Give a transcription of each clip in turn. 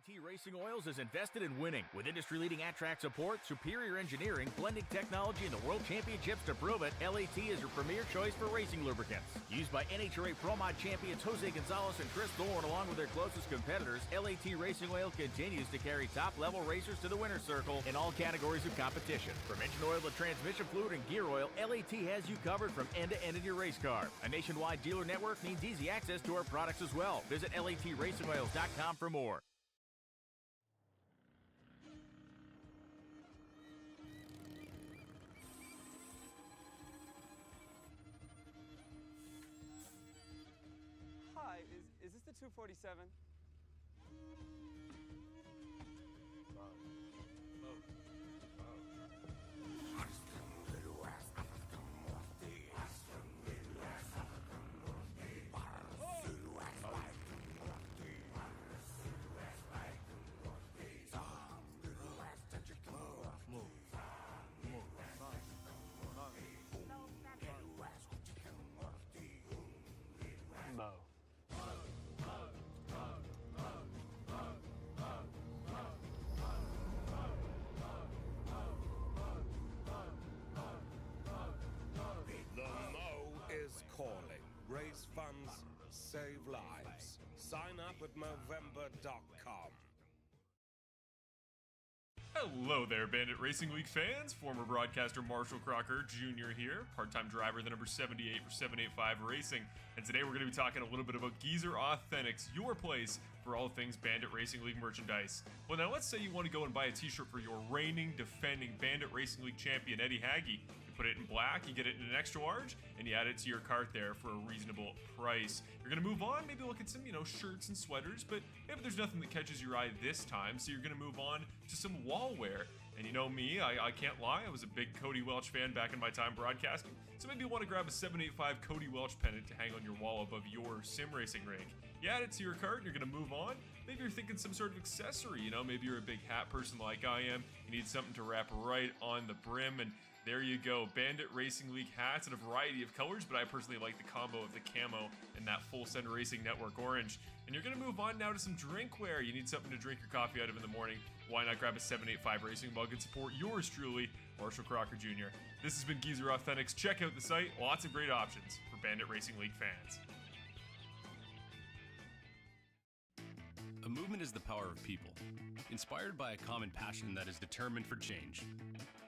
LAT Racing Oils is invested in winning. With industry-leading at-track support, superior engineering, blending technology, and the World Championships to prove it, LAT is your premier choice for racing lubricants. Used by NHRA Pro Mod champions Jose Gonzalez and Chris Thorne along with their closest competitors, LAT Racing Oil continues to carry top-level racers to the winner's circle in all categories of competition. From engine oil to transmission fluid and gear oil, LAT has you covered from end to end in your race car. A nationwide dealer network means easy access to our products as well. Visit LATRacingOils.com for more. Hi, is this the 247? Mo. The Mo is calling. Raise funds, save lives. Sign up at Movember.com. Hello there, Bandit Racing League fans. Former broadcaster Marshall Crocker Jr. here, part-time driver, the number 78 for 785 Racing. And today we're going to be talking a little bit about Geezer Authentics, your place for all things Bandit Racing League merchandise. Well, now let's say you want to go and buy a t-shirt for your reigning, defending Bandit Racing League champion, Eddie Hagge. You put it in black, you get it in an extra large, and you add it to your cart there for a reasonable price. You're going to move on, maybe look at some, shirts and sweaters, but maybe there's nothing that catches your eye this time, so you're going to move on to some wall wear. And you know me, I can't lie, I was a big Cody Welch fan back in my time broadcasting, so maybe you want to grab a 785 Cody Welch pennant to hang on your wall above your sim racing rig. You add it to your cart and you're going to move on. Maybe you're thinking some sort of accessory, maybe you're a big hat person like I am, you need something to wrap right on the brim, and there you go, Bandit Racing League hats in a variety of colors, but I personally like the combo of the camo and that Full Send Racing Network orange. And you're going to move on now to some drinkware. You need something to drink your coffee out of in the morning. Why not grab a 785 Racing mug and support yours truly, Marshall Crocker Jr. This has been Geezer Authentics. Check out the site. Lots of great options for Bandit Racing League fans. A movement is the power of people, inspired by a common passion that is determined for change.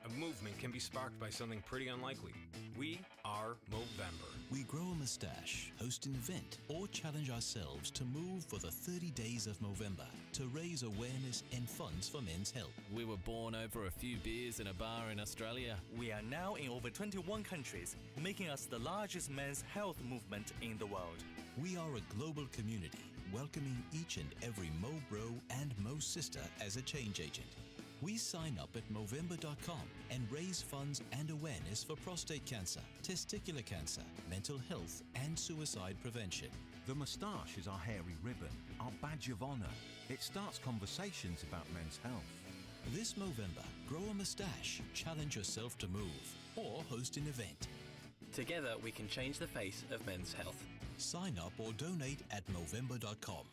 A movement can be sparked by something pretty unlikely. We are Movember. We grow a mustache, host an event, or challenge ourselves to move for the 30 days of Movember to raise awareness and funds for men's health. We were born over a few beers in a bar in Australia. We are now in over 21 countries, making us the largest men's health movement in the world. We are a global community, welcoming each and every Mo Bro and Mo Sister as a change agent. We sign up at Movember.com and raise funds and awareness for prostate cancer, testicular cancer, mental health, and suicide prevention. The moustache is our hairy ribbon, our badge of honor. It starts conversations about men's health. This Movember, grow a mustache, challenge yourself to move, or host an event. Together we can change the face of men's health. Sign up or donate at Movember.com.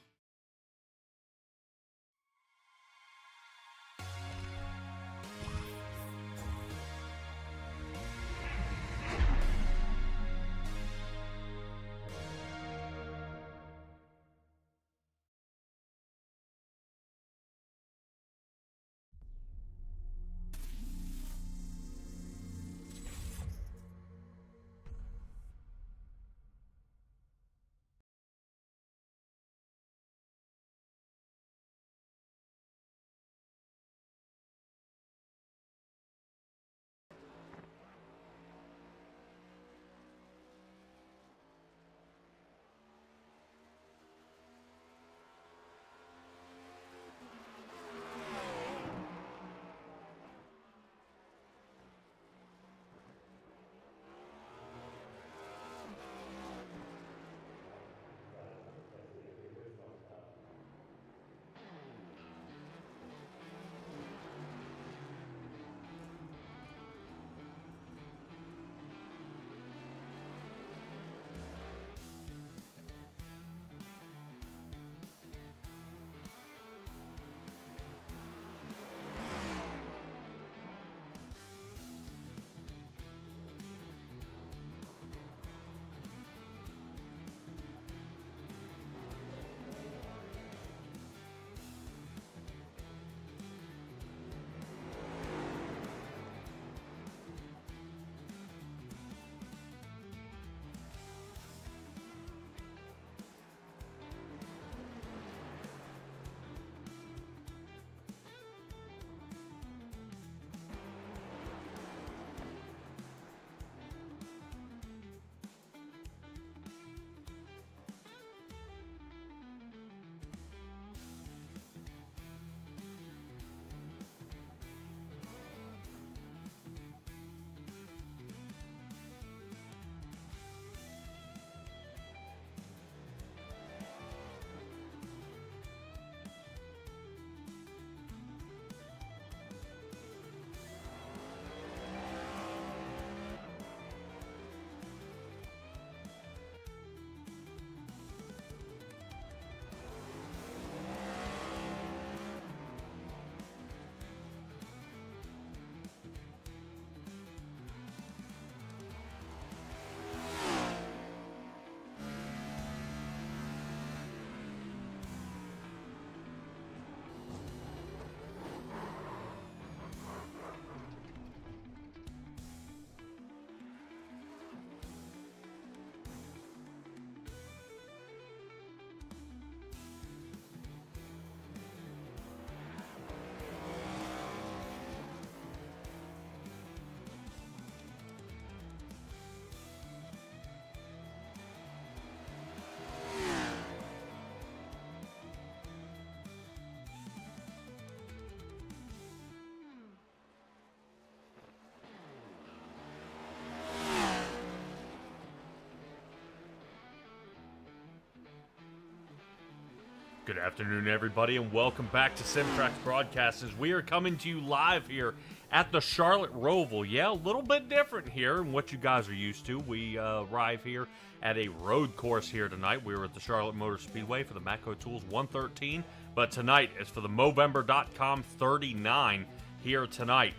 Good afternoon, everybody, and welcome back to Simtrax Broadcast as we are coming to you live here at the Charlotte Roval. Yeah, a little bit different here than what you guys are used to. We arrive here at a road course here tonight. We were at the Charlotte Motor Speedway for the Matco Tools 113, but tonight is for the Movember.com 39 here tonight.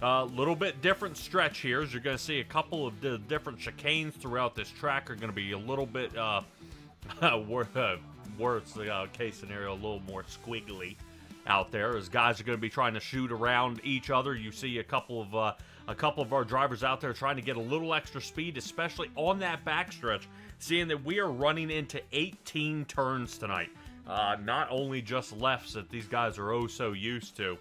A little bit different stretch here, as you're going to see a couple of the different chicanes throughout this track are going to be a little bit worse case scenario, a little more squiggly out there, as guys are going to be trying to shoot around each other. You see a couple of our drivers out there trying to get a little extra speed, especially on that backstretch, seeing that we are running into 18 turns tonight. Not only just lefts that these guys are oh so used to,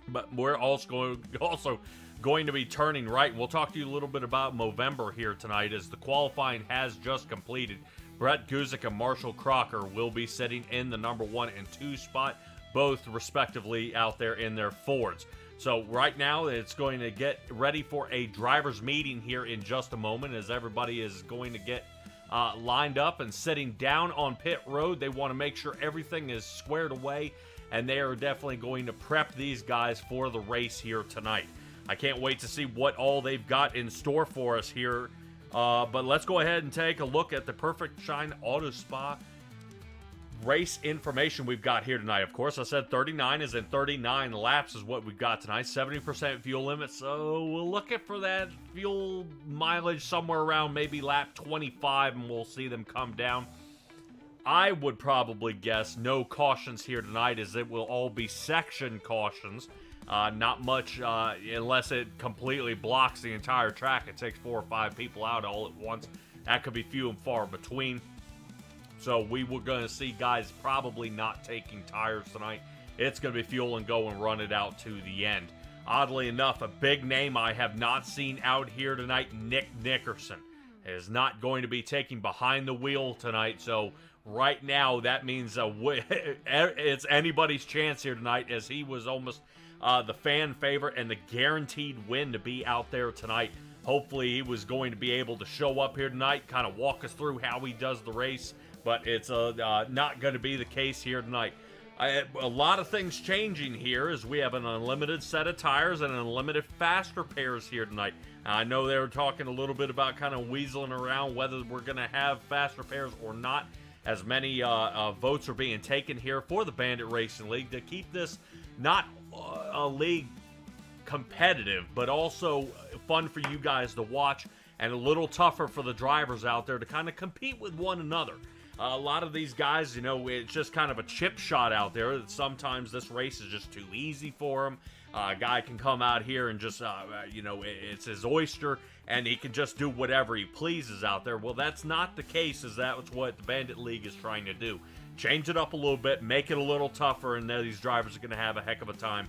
but we're also going to be turning right. We'll talk to you a little bit about Movember here tonight, as the qualifying has just completed. Brett Guzik and Marshall Crocker will be sitting in the number 1 and 2 spot, both respectively out there in their Fords. So right now it's going to get ready for a driver's meeting here in just a moment, as everybody is going to get lined up and sitting down on pit road. They want to make sure everything is squared away, and they are definitely going to prep these guys for the race here tonight. I can't wait to see what all they've got in store for us here. But let's go ahead and take a look at the Perfect Shine Auto Spa race information we've got here tonight. Of course, I said 39 is in 39 laps is what we've got tonight. 70% fuel limit, so we'll look at for that fuel mileage somewhere around maybe lap 25, and we'll see them come down. I would probably guess no cautions here tonight, as it will all be section cautions. Not much, unless it completely blocks the entire track. It takes 4 or 5 people out all at once. That could be few and far between. So we were going to see guys probably not taking tires tonight. It's going to be fuel and go and run it out to the end. Oddly enough, a big name I have not seen out here tonight, Nick Nickerson, is not going to be taking behind the wheel tonight. So right now, that means it's anybody's chance here tonight, as he was almost the fan favorite and the guaranteed win to be out there tonight. Hopefully he was going to be able to show up here tonight, kind of walk us through how he does the race, but it's not going to be the case here tonight. A lot of things changing here, as we have an unlimited set of tires and unlimited faster pairs here tonight. I know they were talking a little bit about kind of weaseling around whether we're going to have faster pairs or not, as many votes are being taken here for the Bandit Racing League to keep this not a league competitive, but also fun for you guys to watch, and a little tougher for the drivers out there to kind of compete with one another. A lot of these guys, you know, it's just kind of a chip shot out there. Sometimes this race is just too easy for them. A guy can come out here and just, it's his oyster, and he can just do whatever he pleases out there. Well, that's not the case, as that's what the Bandit League is trying to do. Change it up a little bit, make it a little tougher, and then these drivers are going to have a heck of a time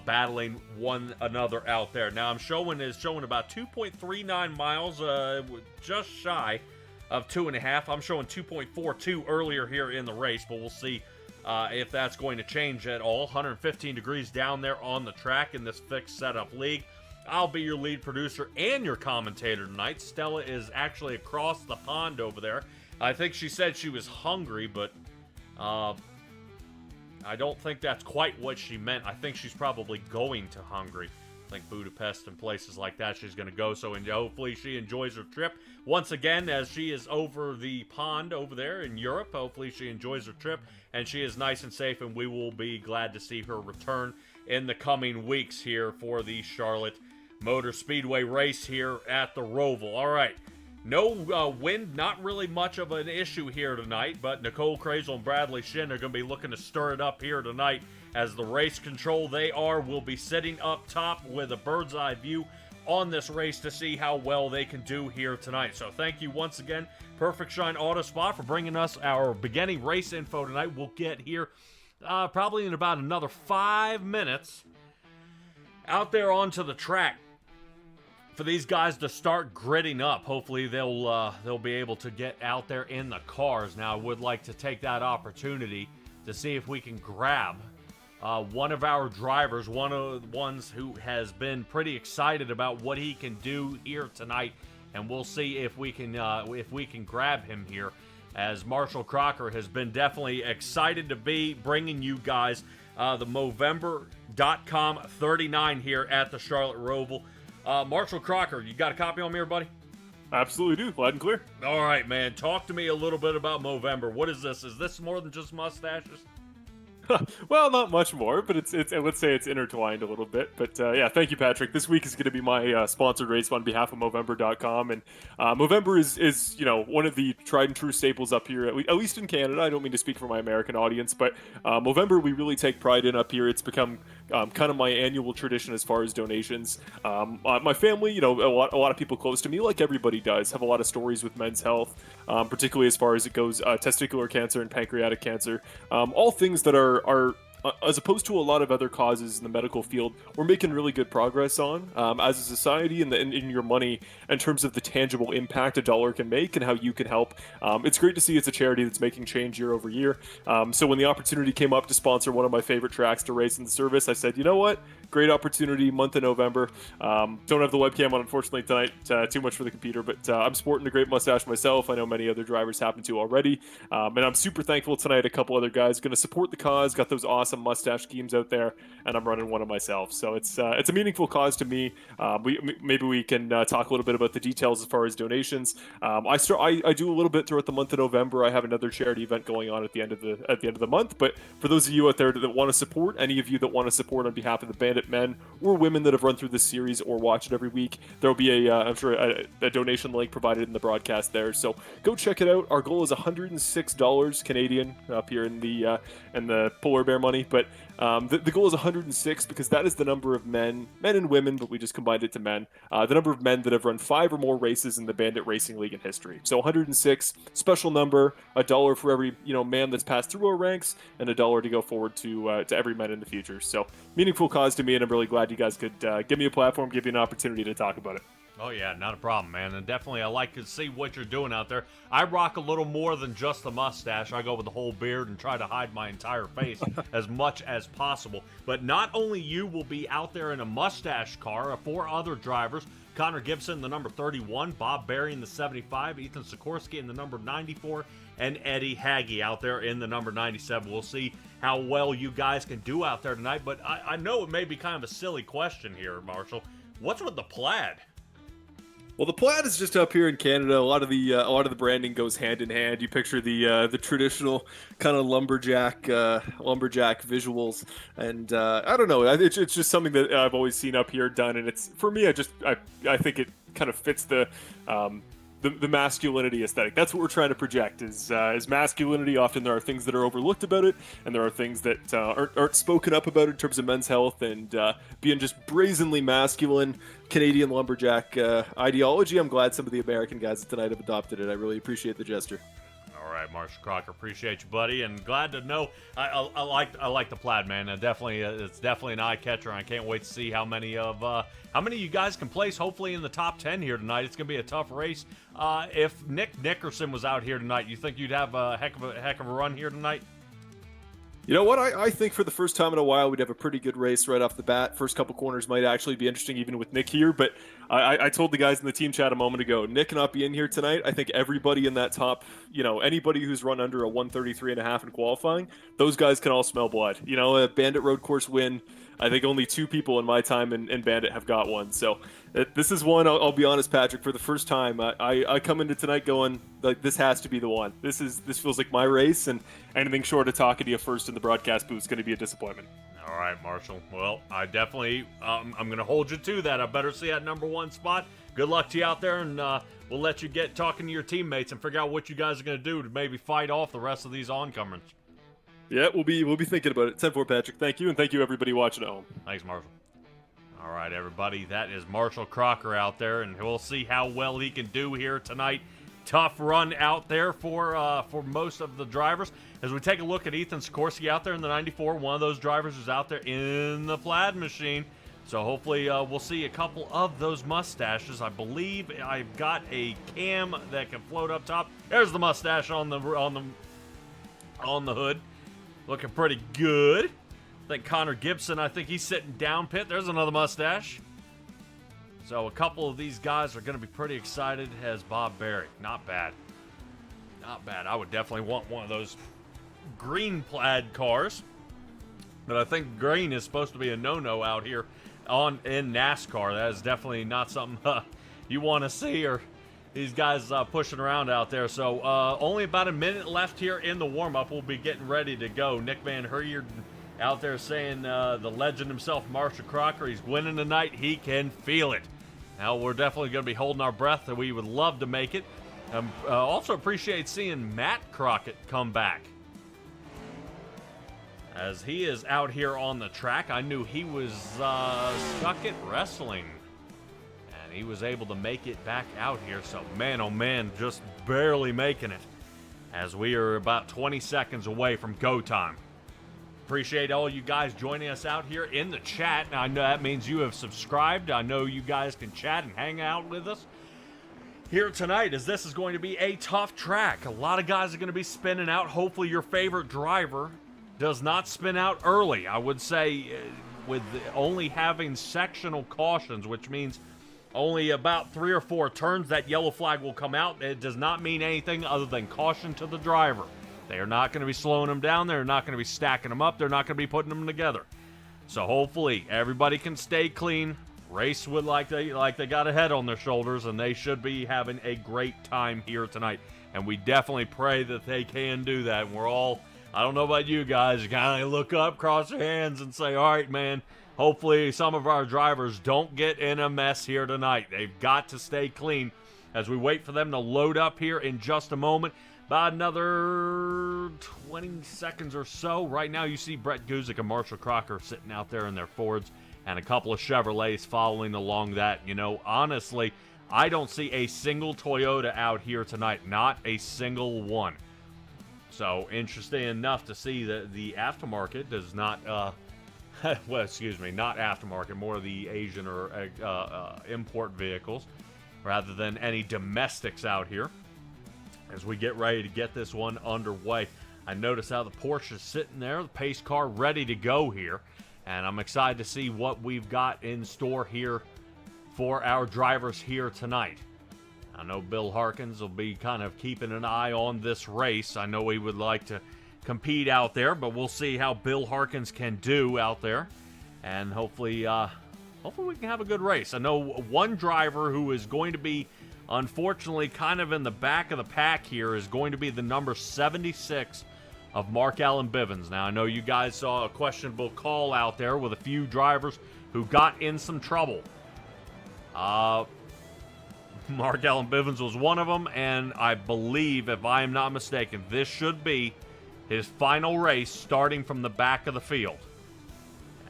battling one another out there. Now, I'm showing about 2.39 miles, just shy of 2.5. I'm showing 2.42 earlier here in the race, but we'll see if that's going to change at all. 115 degrees down there on the track in this fixed setup league. I'll be your lead producer and your commentator tonight. Stella is actually across the pond over there. I think she said she was hungry, but I don't think that's quite what she meant. I think she's probably going to Hungary. I think Budapest and places like that she's going to go, so hopefully she enjoys her trip. Once again, as she is over the pond over there in Europe, hopefully she enjoys her trip, and she is nice and safe, and we will be glad to see her return in the coming weeks here for the Charlotte Motor Speedway race here at the Roval. All right. No wind, not really much of an issue here tonight, but Nicole Crazel and Bradley Shin are going to be looking to stir it up here tonight, as the race control will be sitting up top with a bird's eye view on this race to see how well they can do here tonight. So thank you once again, Perfect Shine Auto Spa, for bringing us our beginning race info tonight. We'll get here probably in about another 5 minutes out there onto the track for these guys to start gridding up. Hopefully they'll be able to get out there in the cars. Now, I would like to take that opportunity to see if we can grab one of our drivers, one of the ones who has been pretty excited about what he can do here tonight, and we'll see if we can grab him here. as Marshall Crocker has been definitely excited to be bringing you guys the Movember.com 39 here at the Charlotte Roval. Marshall Crocker, you got a copy on me, everybody? Absolutely do. Loud and clear. All right, man. Talk to me a little bit about Movember. What is this? Is this more than just mustaches? Well, not much more, but it's let's say it's intertwined a little bit. But yeah, thank you, Patrick. This week is going to be my sponsored race on behalf of Movember.com, and Movember is one of the tried and true staples up here, at least in Canada. I don't mean to speak for my American audience, but Movember we really take pride in up here. It's become kind of my annual tradition as far as donations. My family, a lot of people close to me, like everybody does, have a lot of stories with men's health, particularly as far as it goes, testicular cancer and pancreatic cancer, all things that are as opposed to a lot of other causes in the medical field, we're making really good progress on as a society and in your money in terms of the tangible impact a dollar can make and how you can help. It's great to see it's a charity that's making change year over year. So when the opportunity came up to sponsor one of my favorite tracks to race in the service, I said, you know what? Great opportunity, month of November. Don't have the webcam on, unfortunately, tonight. Too much for the computer, but I'm sporting a great mustache myself. I know many other drivers happen to already. And I'm super thankful tonight. A couple other guys going to support the cause, got those awesome mustache schemes out there, and I'm running one of myself. So it's a meaningful cause to me. Maybe we can talk a little bit about the details as far as donations. I do a little bit throughout the month of November. I have another charity event going on at the end of the month. But for those of you out there that want to support, any of you that want to support on behalf of the Bandit men or women that have run through this series or watch it every week, there will be I'm sure a donation link provided in the broadcast there. So go check it out. Our goal is $106 Canadian up here in the Polar Bear money, but the goal is 106 because that is the number of men and women, but we just combined it to men. The number of men that have run 5 or more races in the Bandit Racing League in history. So 106, special number, $1 for every man that's passed through our ranks, and $1 to go forward to every man in the future. So meaningful cause to me, and I'm really glad you guys could give me a platform, give you an opportunity to talk about it. Oh, yeah, not a problem, man. And definitely I like to see what you're doing out there. I rock a little more than just the mustache. I go with the whole beard and try to hide my entire face as much as possible. But not only you will be out there in a mustache car, 4 other drivers, Connor Gibson, the number 31, Bob Berry in the 75, Ethan Sikorsky in the number 94, and Eddie Hagge out there in the number 97. We'll see how well you guys can do out there tonight. But I know it may be kind of a silly question here, Marshall. What's with the plaid? Well, the plaid is just up here in Canada. A lot of the branding goes hand in hand. You picture the traditional kind of lumberjack visuals, and I don't know. It's just something that I've always seen up here done, and it's for me. I think it kind of fits the masculinity aesthetic. That's what we're trying to project is masculinity. Often there are things that are overlooked about it, and there are things that aren't spoken up about in terms of men's health, and being just brazenly masculine Canadian lumberjack ideology. I'm glad some of the American guys tonight have adopted it. I really appreciate the gesture. All right, Marshall Crocker, appreciate you, buddy, and glad to know. I like the plaid, man. And it's definitely an eye catcher. And I can't wait to see how many of you guys can place. Hopefully in the top 10 here tonight. It's gonna be a tough race. If Nick Nickerson was out here tonight, you think you'd have a heck of a run here tonight? You know what? I think for the first time in a while, we'd have a pretty good race right off the bat. First couple corners might actually be interesting, even with Nick here. But I told the guys in the team chat a moment ago, Nick not being here tonight, I think everybody in that top, anybody who's run under a 133.5 in qualifying, those guys can all smell blood. A Bandit road course win, I think only 2 people in my time in Bandit have got one. So this is one, I'll be honest, Patrick, for the first time, I come into tonight going, like, this has to be the one. This feels like my race, and anything short of talking to you first in the broadcast booth is going to be a disappointment. All right, Marshall. Well, I definitely, I'm going to hold you to that. I better see that number 1 spot. Good luck to you out there, and we'll let you get talking to your teammates and figure out what you guys are going to do to maybe fight off the rest of these oncomers. Yeah, we'll be thinking about it. 10-4, Patrick. Thank you, and thank you everybody watching at home. Thanks, Marshall. All right, everybody, that is Marshall Crocker out there, and we'll see how well he can do here tonight. Tough run out there for most of the drivers. As we take a look at Ethan Sikorsky out there in the 94, one of those drivers who's out there in the plaid machine. So hopefully we'll see a couple of those mustaches. I believe I've got a cam that can float up top. There's the mustache on the hood. Looking pretty good. I think Connor Gibson, I think he's sitting down pit. There's another mustache. So a couple of these guys are going to be pretty excited as Bob Berry. Not bad. Not bad. I would definitely want one of those green plaid cars. But I think green is supposed to be a no-no out here in NASCAR. That is definitely not something you want to see, or these guys pushing around out there. So only about a minute left here in the warm-up. We'll be getting ready to go. Nick Van Herrier out there saying the legend himself, Marshall Crocker, he's winning tonight. He can feel it. Now, we're definitely going to be holding our breath, and we would love to make it. Also appreciate seeing Matt Crockett come back, as he is out here on the track. I knew he was stuck at wrestling, and he was able to make it back out here. So, man, oh man, just barely making it, as we are about 20 seconds away from go time. Appreciate all you guys joining us out here in the chat. Now, I know that means you have subscribed. I know you guys can chat and hang out with us here tonight, as this is going to be a tough track. A lot of guys are going to be spinning out. Hopefully your favorite driver does not spin out early. I would say with only having sectional cautions, which means only about 3 or 4 turns, that yellow flag will come out. It does not mean anything other than caution to the driver. They are not going to be slowing them down. They're not going to be stacking them up. They're not going to be putting them together. So hopefully everybody can stay clean, race with like they got a head on their shoulders, and they should be having a great time here tonight. And we definitely pray that they can do that. And we're all, I don't know about you guys, you kind of look up, cross your hands, and say, all right, man, hopefully some of our drivers don't get in a mess here tonight. They've got to stay clean as we wait for them to load up here in just a moment. About another 20 seconds or so. Right now you see Brett Guzik and Marshall Crocker sitting out there in their Fords, and a couple of Chevrolets following along that. You know, honestly, I don't see a single Toyota out here tonight. Not a single one. So, interesting enough to see that the aftermarket does not, well, excuse me, not aftermarket, more of the Asian or import vehicles, rather than any domestics out here, as we get ready to get this one underway. I notice how the Porsche is sitting there, the pace car ready to go here, and I'm excited to see what we've got in store here for our drivers here tonight. I know Bill Harkins will be kind of keeping an eye on this race. I know he would like to compete out there, but we'll see how Bill Harkins can do out there, and hopefully we can have a good race. I know one driver who is going to be, unfortunately, kind of in the back of the pack here is going to be the number 76 of Mark Allen Bivens. Now, I know you guys saw a questionable call out there with a few drivers who got in some trouble. Mark Allen Bivens was one of them, and I believe, if I am not mistaken, this should be his final race starting from the back of the field.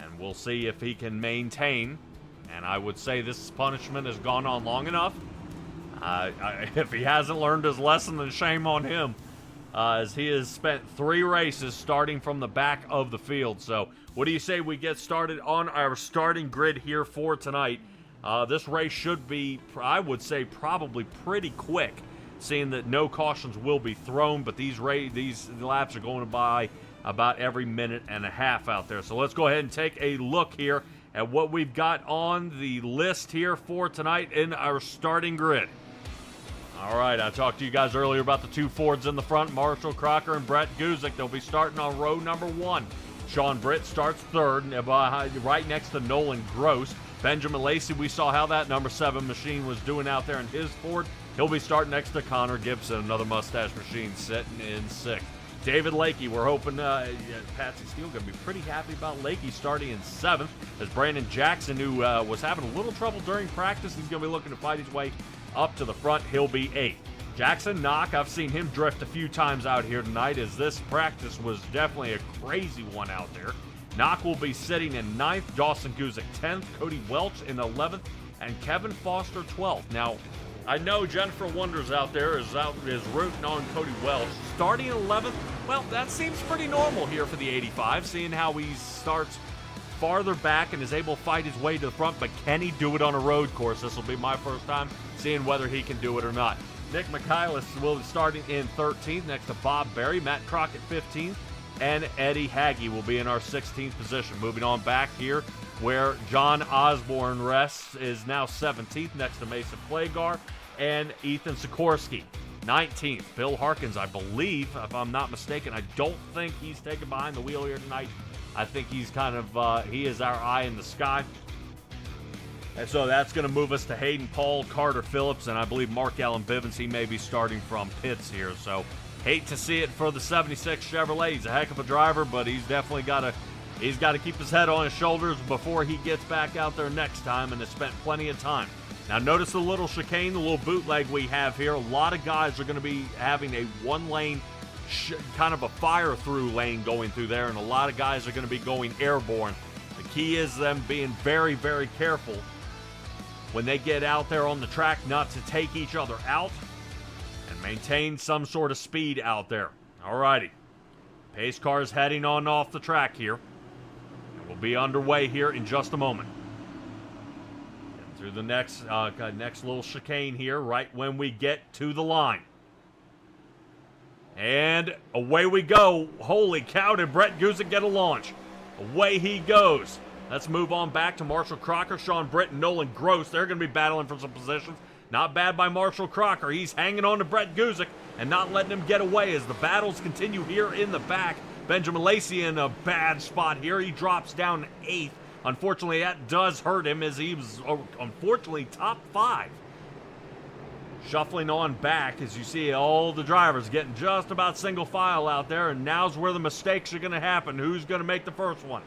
And we'll see if he can maintain, and I would say this punishment has gone on long enough. If he hasn't learned his lesson, then shame on him, as he has spent 3 races starting from the back of the field. So what do you say we get started on our starting grid here for tonight? This race should be, I would say, probably pretty quick, seeing that no cautions will be thrown, but these laps are going by about every minute and a half out there. So let's go ahead and take a look here at what we've got on the list here for tonight in our starting grid. All right, I talked to you guys earlier about the 2 Fords in the front, Marshall Crocker and Brett Guzik. They'll be starting on row number 1. Sean Britt starts 3rd, right next to Nolan Gross. Benjamin Lacey, we saw how that number 7 machine was doing out there in his Ford. He'll be starting next to Connor Gibson, another mustache machine, sitting in 6th. David Lakey, we're hoping Patsy Steele going to be pretty happy about Lakey starting in 7th. As Brandon Jackson, who was having a little trouble during practice, he's going to be looking to fight his way up to the front. He'll be 8th. Jackson Knock, I've seen him drift a few times out here tonight, as this practice was definitely a crazy one out there. Knock will be sitting in 9th, Dawson Guzik 10th, Cody Welch in 11th, and Kevin Foster 12th. Now, I know Jennifer Wonders out there is rooting on Cody Welch. Starting in 11th, well, that seems pretty normal here for the 85, seeing how he starts farther back and is able to fight his way to the front, but can he do it on a road course? This will be my first time seeing whether he can do it or not. Nick Michaelis will be starting in 13th, next to Bob Berry, Matt Crockett 15th, and Eddie Hagge will be in our 16th position. Moving on back here, where John Osborne rests, is now 17th, next to Mason Plagar and Ethan Sikorsky. 19th. Bill Harkins, I believe, if I'm not mistaken, I don't think he's taken behind the wheel here tonight. I think he's kind of, he is our eye in the sky. And so that's going to move us to Hayden Paul, Carter Phillips, and I believe Mark Allen Bivens. He may be starting from pits here. So hate to see it for the 76 Chevrolet. He's a heck of a driver, but he's definitely got to keep his head on his shoulders before he gets back out there next time, and has spent plenty of time. Now notice the little chicane, the little bootleg we have here. A lot of guys are going to be having a one-lane, kind of a fire-through lane going through there, and a lot of guys are going to be going airborne. The key is them being very, very careful when they get out there on the track not to take each other out and maintain some sort of speed out there. Alrighty. Pace car is heading on off the track here. And we'll be underway here in just a moment. Through the next little chicane here, right when we get to the line. And away we go. Holy cow, did Brett Guzik get a launch? Away he goes. Let's move on back to Marshall Crocker, Sean Britt, and Nolan Gross. They're going to be battling for some positions. Not bad by Marshall Crocker. He's hanging on to Brett Guzik and not letting him get away as the battles continue here in the back. Benjamin Lacey in a bad spot here. He drops down 8th. Unfortunately, that does hurt him as he was, unfortunately, top 5. Shuffling on back as you see all the drivers getting just about single file out there, and now's where the mistakes are going to happen. Who's going to make the first one?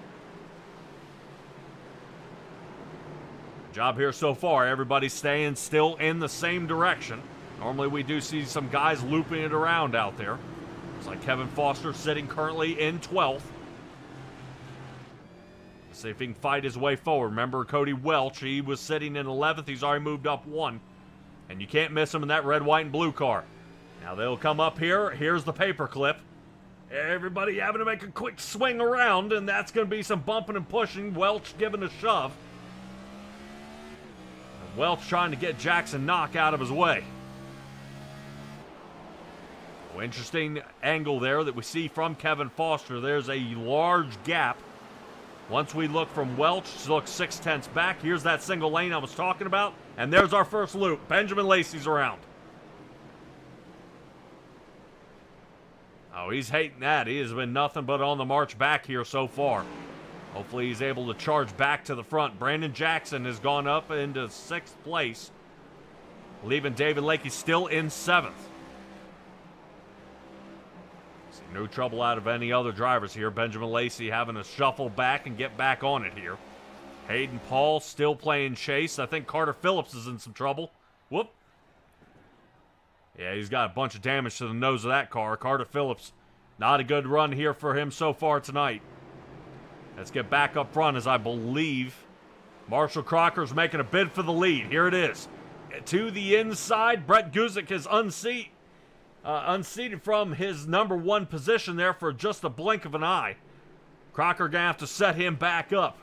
Job here so far. Everybody's staying still in the same direction. Normally we do see some guys looping it around out there. It's like Kevin Foster sitting currently in 12th. See if he can fight his way forward. Remember Cody Welch, he was sitting in 11th. He's already moved up 1. And you can't miss him in that red, white, and blue car. Now they'll come up here. Here's the paper clip. Everybody having to make a quick swing around, and that's going to be some bumping and pushing. Welch giving a shove. And Welch trying to get Jackson Knock out of his way. Oh, interesting angle there that we see from Kevin Foster. There's a large gap. Once we look from Welch, look 6/10 back. Here's that single lane I was talking about. And there's our first loop. Benjamin Lacey's around. Oh, he's hating that. He has been nothing but on the march back here so far. Hopefully he's able to charge back to the front. Brandon Jackson has gone up into 6th place, leaving David Lakey still in 7th. No trouble out of any other drivers here. Benjamin Lacey having to shuffle back and get back on it here. Hayden Paul still playing chase. I think Carter Phillips is in some trouble. Whoop. Yeah, he's got a bunch of damage to the nose of that car. Carter Phillips, not a good run here for him so far tonight. Let's get back up front as I believe Marshall Crocker's making a bid for the lead. Here it is. To the inside, Brett Guzik is unseated from his number 1 position there for just a blink of an eye. Crocker gonna have to set him back up.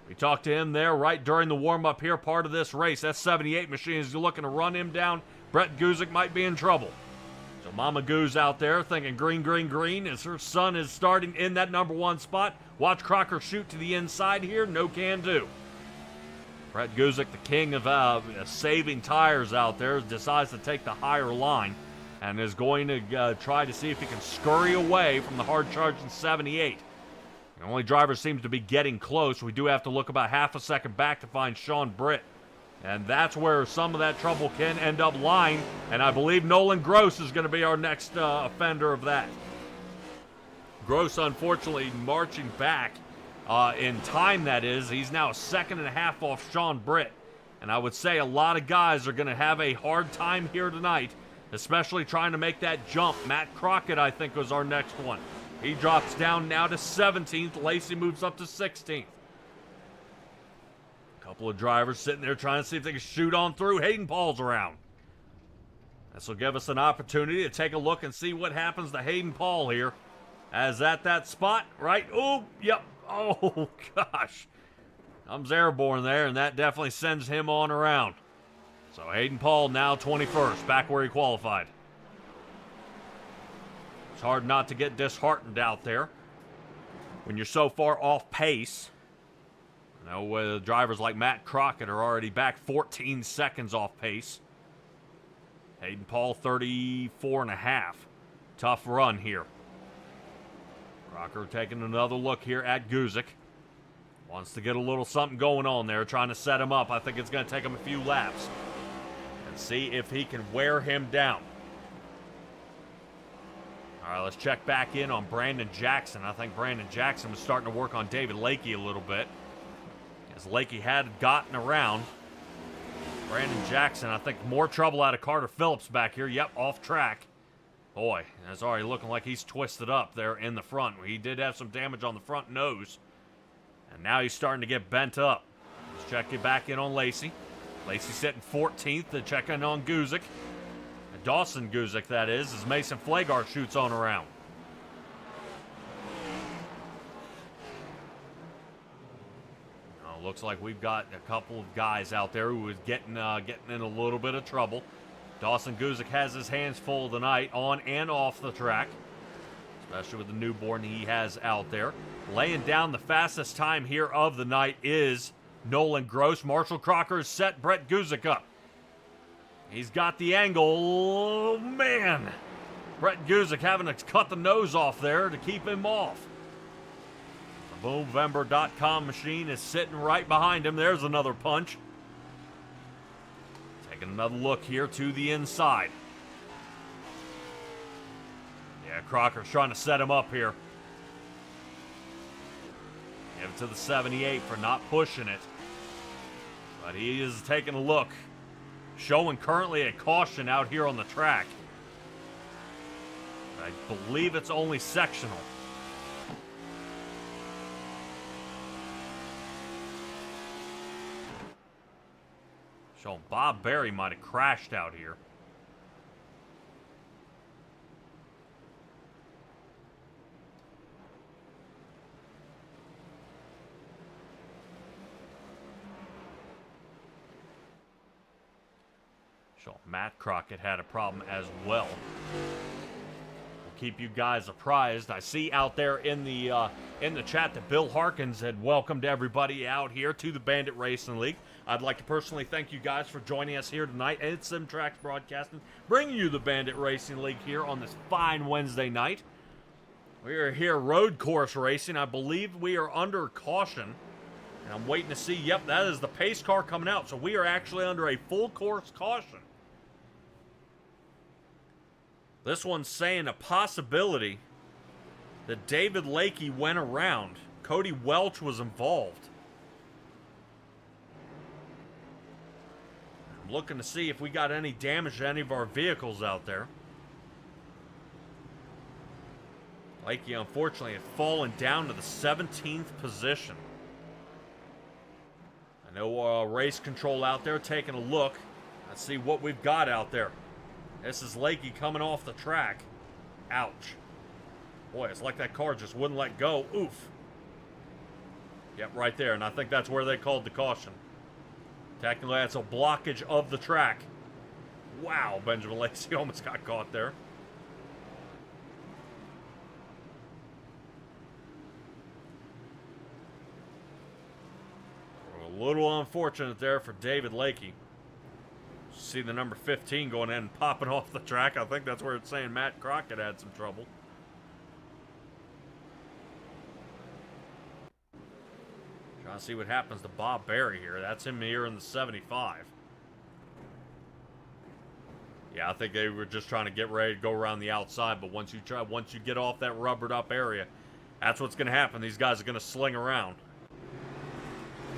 We talked to him there right during the warm-up here, part of this race. That 78 machine is looking to run him down. Brett Guzik might be in trouble. So Mama Goo's out there thinking green, green, green as her son is starting in that number 1 spot. Watch Crocker shoot to the inside here. No can do. Brett Guzik, the king of saving tires out there, decides to take the higher line and is going to try to see if he can scurry away from the hard-charging 78. The only driver seems to be getting close. We do have to look about half a second back to find Sean Britt. And that's where some of that trouble can end up lying. And I believe Nolan Gross is going to be our next offender of that. Gross, unfortunately, marching back in time, that is. He's now a 2.5 off Sean Britt. And I would say a lot of guys are going to have a hard time here tonight, especially trying to make that jump. Matt Crockett, I think, was our next one. He drops down now to 17th. Lacey moves up to 16th. A couple of drivers sitting there trying to see if they can shoot on through. Hayden Paul's around. This will give us an opportunity to take a look and see what happens to Hayden Paul here. As at that spot, right? Oh, yep. Oh, gosh. Comes airborne there, and that definitely sends him on around. So Hayden Paul now 21st, back where he qualified. It's hard not to get disheartened out there when you're so far off pace. You know, drivers like Matt Crockett are already back 14 seconds off pace. Hayden Paul, 34.5. Tough run here. Crocker taking another look here at Guzik. Wants to get a little something going on there, trying to set him up. I think it's going to take him a few laps. And see if he can wear him down. All right, let's check back in on Brandon Jackson. I think Brandon Jackson was starting to work on David Lakey a little bit. As Lakey had gotten around. Brandon Jackson, I think more trouble out of Carter Phillips back here. Yep, off track. Boy, that's already looking like he's twisted up there in the front. He did have some damage on the front nose. And now he's starting to get bent up. Let's check it back in on Lacey. Lacey sitting 14th to check in on Guzik. And Dawson Guzik, that is, as Mason Flagart shoots on around. Now, looks like we've got a couple of guys out there who is getting in a little bit of trouble. Dawson Guzik has his hands full tonight on and off the track, especially with the newborn he has out there. Laying down the fastest time here of the night is Nolan Gross. Marshall Crocker has set Brett Guzik up. He's got the angle. Oh, man. Brett Guzik having to cut the nose off there to keep him off. The Movember.com machine is sitting right behind him. There's another punch. Taking another look here to the inside. Yeah, Crocker's trying to set him up here. Give it to the 78 for not pushing it. But he is taking a look. Showing currently a caution out here on the track. I believe it's only sectional. Showing Bob Berry might have crashed out here. Matt Crockett had a problem as well. We'll keep you guys apprised. I see out there in the chat that Bill Harkins had welcomed everybody out here to the Bandit Racing League. I'd like to personally thank you guys for joining us here tonight at SimTrax Broadcasting, bringing you the Bandit Racing League here on this fine Wednesday night. We are here road course racing. I believe we are under caution. And I'm waiting to see, yep, that is the pace car coming out. So we are actually under a full course caution. This one's saying a possibility that David Lakey went around. Cody Welch was involved. I'm looking to see if we got any damage to any of our vehicles out there. Lakey, unfortunately, had fallen down to the 17th position. I know race control out there taking a look. Let's see what we've got out there. This is Lakey coming off the track. Ouch. Boy, it's like that car just wouldn't let go. Oof. Yep, right there. And I think that's where they called the caution. Technically, that's a blockage of the track. Wow, Benjamin Lacey almost got caught there. A little unfortunate there for David Lakey. See the number 15 going in and popping off the track. I think that's where it's saying Matt Crockett had some trouble. Trying to see what happens to Bob Berry here. That's him here in the 75. Yeah, I think they were just trying to get ready to go around the outside, but once you get off that rubbered up area, that's what's going to happen. These guys are going to sling around.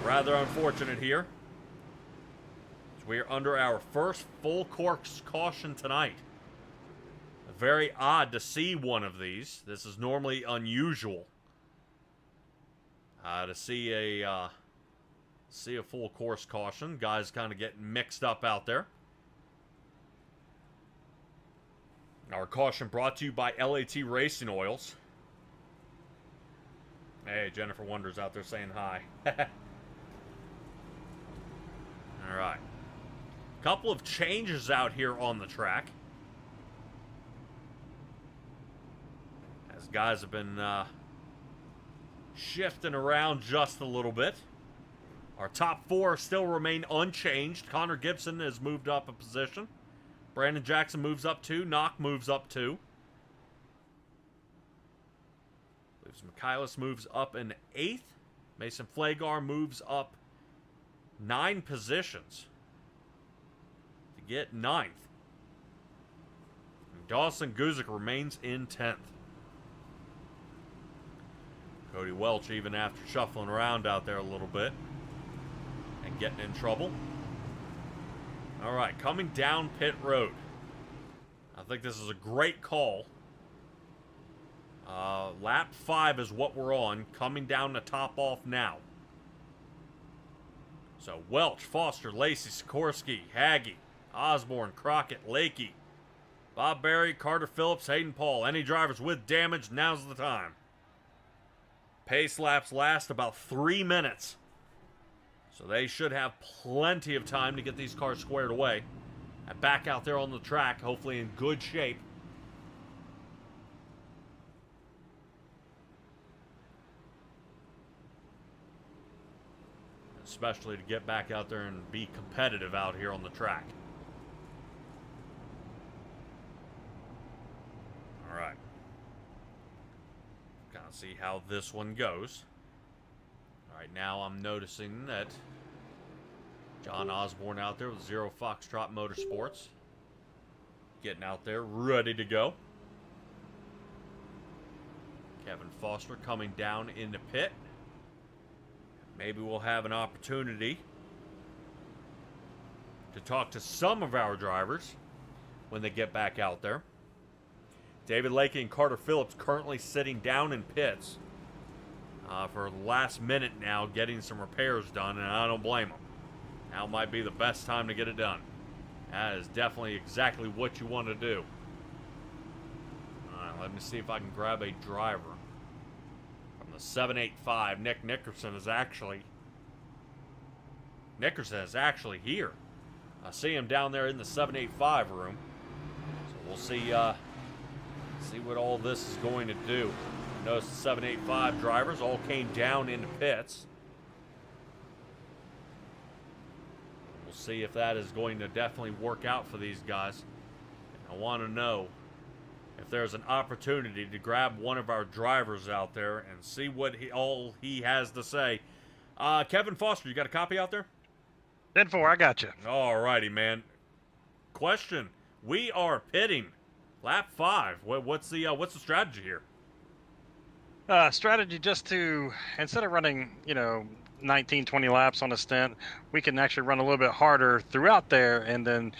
Rather unfortunate here. We are under our first full course caution tonight. Very odd to see one of these. This is normally unusual. To see a full course caution. Guys kind of getting mixed up out there. Our caution brought to you by LAT Racing Oils. Hey, Jennifer Wonders out there saying hi. All right. Couple of changes out here on the track. As guys have been shifting around just a little bit. Our top four still remain unchanged. Connor Gibson has moved up a position. Brandon Jackson moves up 2. Knock moves up 2. Michaelis moves up in 8th. Mason Flagar moves up 9 positions to get 9th. And Dawson Guzik remains in 10th. Cody Welch, even after shuffling around out there a little bit and getting in trouble. All right, coming down pit road. I think this is a great call. Lap 5 is what we're on, coming down to top off now. So Welch, Foster, Lacey, Sikorsky, Haggy, Osborne, Crockett, Lakey, Bob Berry, Carter Phillips, Hayden Paul. Any drivers with damage, now's the time. Pace laps last about 3 minutes. So they should have plenty of time to get these cars squared away. And back out there on the track, hopefully in good shape. Especially to get back out there and be competitive out here on the track. All right. Kind of see how this one goes. All right, now I'm noticing that John Osborne out there with 0 Foxtrot Motorsports. Getting out there, ready to go. Kevin Foster coming down in the pit. Maybe we'll have an opportunity to talk to some of our drivers when they get back out there. David Lakey and Carter Phillips currently sitting down in pits for the last minute now, getting some repairs done, and I don't blame them. Now might be the best time to get it done. That is definitely exactly what you want to do. All right, let me see if I can grab a driver. 785. Nick Nickerson is actually here. I see him down there in the 785 room. So we'll see what all this is going to do. Notice the 785 drivers all came down into pits. We'll see if that is going to definitely work out for these guys. I want to know if there's an opportunity to grab one of our drivers out there and see what all he has to say. Kevin Foster, you got a copy out there? 10-4, I got you. All righty, man. Question: we are pitting lap 5. What's the strategy here? Strategy just to, instead of running, 19, 20 laps on a stint, we can actually run a little bit harder throughout there and then,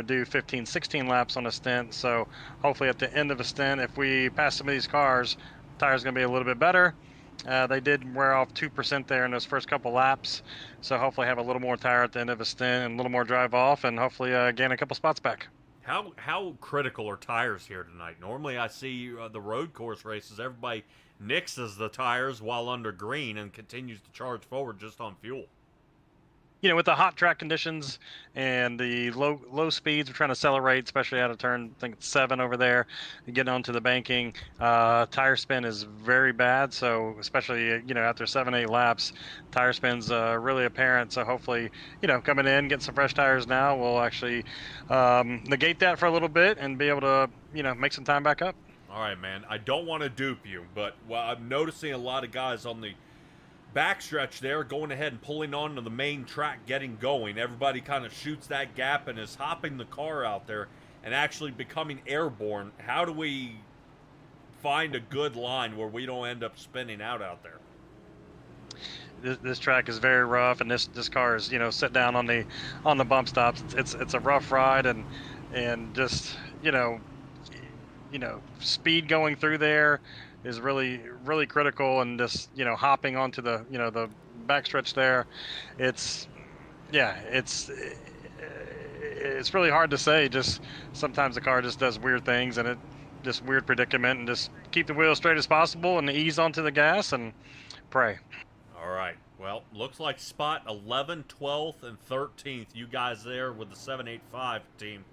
do 15, 16 laps on a stint. So hopefully at the end of a stint, if we pass some of these cars, tire's going to be a little bit better. They did wear off 2% there in those first couple laps. So hopefully have a little more tire at the end of a stint and a little more drive off and hopefully gain a couple spots back. How critical are tires here tonight? Normally I see the road course races, everybody nixes the tires while under green and continues to charge forward just on fuel. With the hot track conditions and the low speeds, we're trying to accelerate, especially out of turn, I think it's 7 over there, and getting onto the banking. Tire spin is very bad, so especially, after 7, 8 laps, tire spin's really apparent. So hopefully, coming in, getting some fresh tires now, we'll actually negate that for a little bit and be able to, make some time back up. All right, man. I don't want to dupe you, but I'm noticing a lot of guys on the backstretch there going ahead and pulling onto the main track, getting going. Everybody kind of shoots that gap and is hopping the car out there and actually becoming airborne. How do we find a good line where we don't end up spinning out there? This track is very rough, and this car is sit down on the bump stops. It's a rough ride, and just speed going through there is really, really critical, and just, hopping onto the, the backstretch there, it's really hard to say. Just sometimes the car just does weird things, and it just weird predicament, and just keep the wheel straight as possible and ease onto the gas and pray. All right. Well, looks like spot 11, 12th, and 13th, you guys there with the 785 team,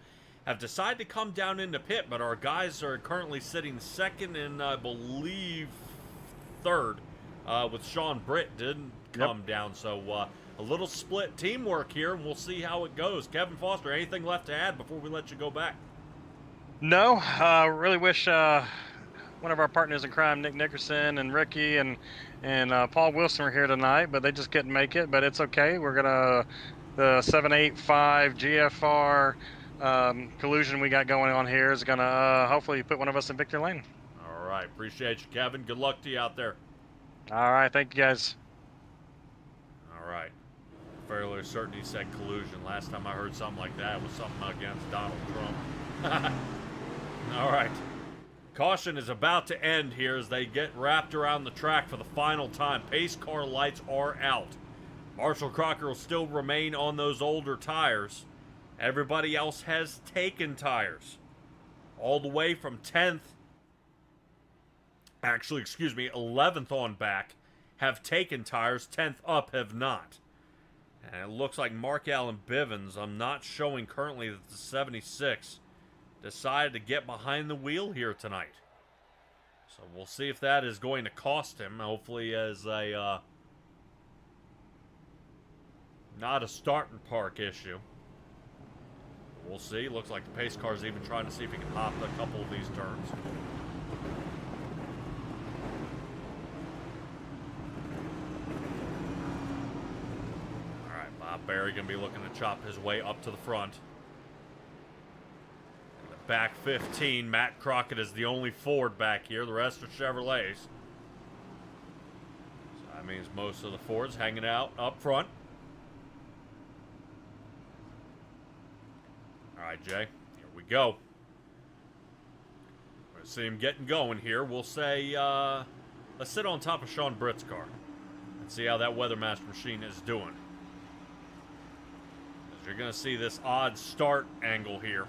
have decided to come down into pit, but our guys are currently sitting second and I believe third, with Sean Britt didn't come down. So a little split teamwork here, and we'll see how it goes. Kevin Foster, anything left to add before we let you go back? No, really wish one of our partners in crime, Nick Nickerson and Ricky and Paul Wilson were here tonight, but they just couldn't make it. But it's okay. We're gonna the 785 GFR collusion we got going on here is gonna hopefully put one of us in victory lane. All right, appreciate you, Kevin. Good luck to you out there. All right, thank you guys. All right. Fairly certain he said collusion. Last time I heard something like that, it was something against Donald Trump. All right. Caution is about to end here as they get wrapped around the track for the final time. Pace car lights are out. Marshall Crocker will still remain on those older tires. Everybody else has taken tires. All the way from 10th, actually, excuse me, 11th on back have taken tires. 10th up have not. And it looks like Mark Allen Bivens, I'm not showing currently that the 76 decided to get behind the wheel here tonight. So we'll see if that is going to cost him. Hopefully as a, not a starting park issue. We'll see. Looks like the pace car is even trying to see if he can hop a couple of these turns. All right, Bob Berry going to be looking to chop his way up to the front. Back 15, Matt Crockett is the only Ford back here. The rest are Chevrolets. So that means most of the Fords hanging out up front. All right, Jay, here we go. We're going to see him getting going here. We'll say, let's sit on top of Sean Britt's car and see how that Weathermaster machine is doing. As you're going to see this odd start angle here.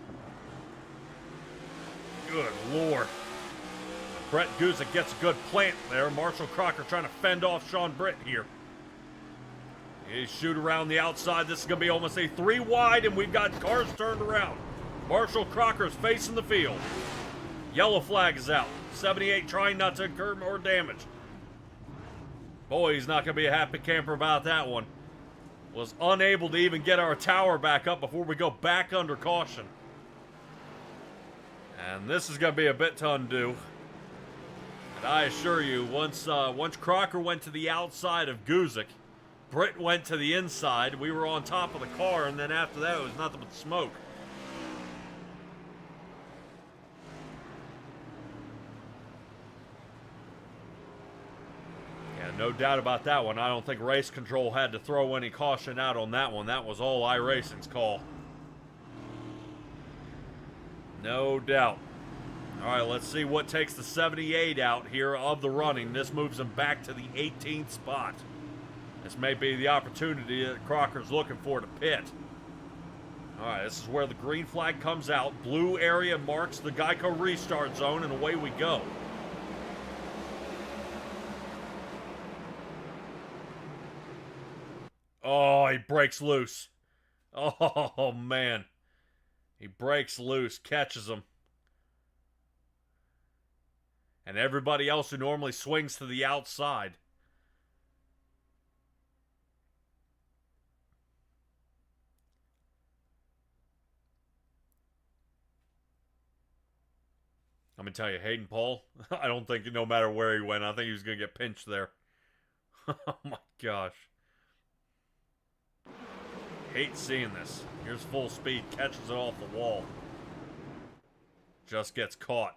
Good Lord. Brett Guzik gets a good plant there. Marshall Crocker trying to fend off Sean Britt here. He shoot around the outside. This is going to be almost a 3 wide, and we've got cars turned around. Marshall Crocker is facing the field. Yellow flag is out. 78 trying not to incur more damage. Boy, he's not going to be a happy camper about that one. Was unable to even get our tower back up before we go back under caution. And this is going to be a bit to undo. And I assure you, once Crocker went to the outside of Guzik, Britt went to the inside. We were on top of the car, and then after that, it was nothing but smoke. Yeah, no doubt about that one. I don't think Race Control had to throw any caution out on that one. That was all iRacing's call. No doubt. All right, let's see what takes the 78 out here of the running. This moves him back to the 18th spot. This may be the opportunity that Crocker's looking for to pit. All right, this is where the green flag comes out. Blue area marks the Geico restart zone, and away we go. Oh, he breaks loose. Oh, man. He breaks loose, catches him. And everybody else who normally swings to the outside. I'm going to tell you, Hayden Paul, I don't think no matter where he went, I think he was going to get pinched there. Oh my gosh. Hate seeing this. Here's full speed, catches it off the wall. Just gets caught.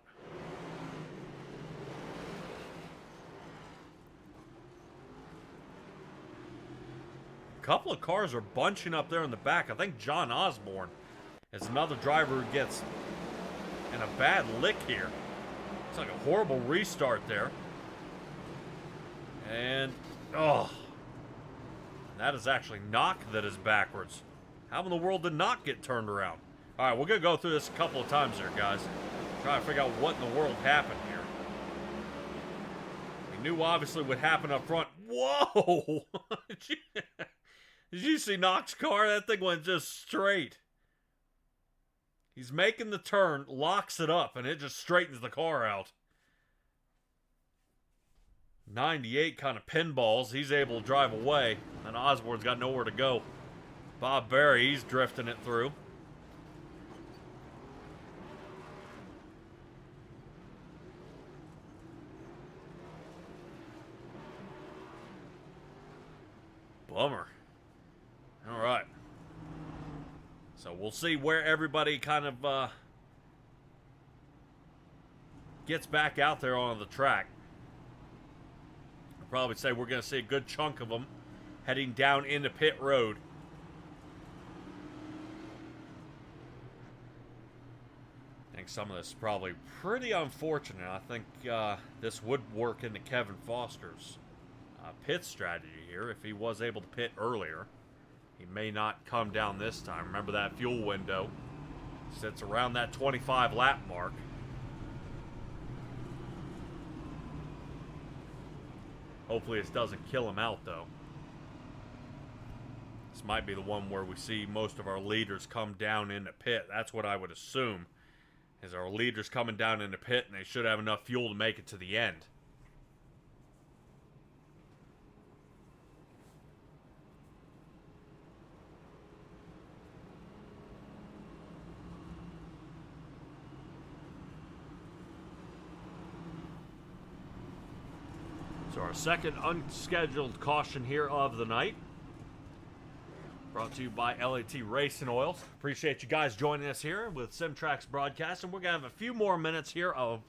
A couple of cars are bunching up there in the back. I think John Osborne is another driver who gets in a bad lick here. It's like a horrible restart there. And, oh. That is actually Knock that is backwards. How in the world did Knock get turned around? All right, we're going to go through this a couple of times here, guys. Try to figure out what in the world happened here. We knew obviously what happened up front. Whoa! Did you see Knock's car? That thing went just straight. He's making the turn, locks it up, and it just straightens the car out. 98 kind of pinballs. He's able to drive away. And Osborne's got nowhere to go. Bob Berry, he's drifting it through. Bummer. All right. So we'll see where everybody kind of gets back out there on the track. I'll probably say we're going to see a good chunk of them heading down into pit road. I think some of this is probably pretty unfortunate. I think this would work into Kevin Foster's pit strategy here if he was able to pit earlier. He may not come down this time. Remember that fuel window sits around that 25 lap mark. Hopefully this doesn't kill him out though. This might be the one where we see most of our leaders come down into pit. That's what I would assume, is our leaders coming down into pit, and they should have enough fuel to make it to the end. So our second unscheduled caution here of the night, brought to you by LAT Racing Oils. Appreciate you guys joining us here with Simtrax Broadcast, and we're going to have a few more minutes here of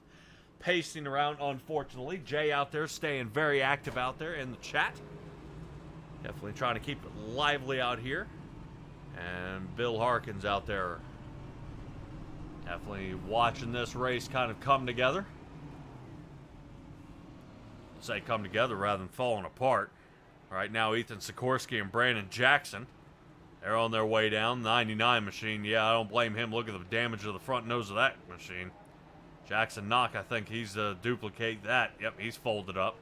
pacing around, unfortunately. Jay out there staying very active out there in the chat. Definitely trying to keep it lively out here. And Bill Harkins out there definitely watching this race kind of come together. Say come together rather than falling apart. Right now, Ethan Sikorsky and Brandon Jackson, they're on their way down. 99 machine, yeah, I don't blame him. Look at the damage to the front nose of that machine. Jackson Knock, I think he's duplicate that. Yep, he's folded up.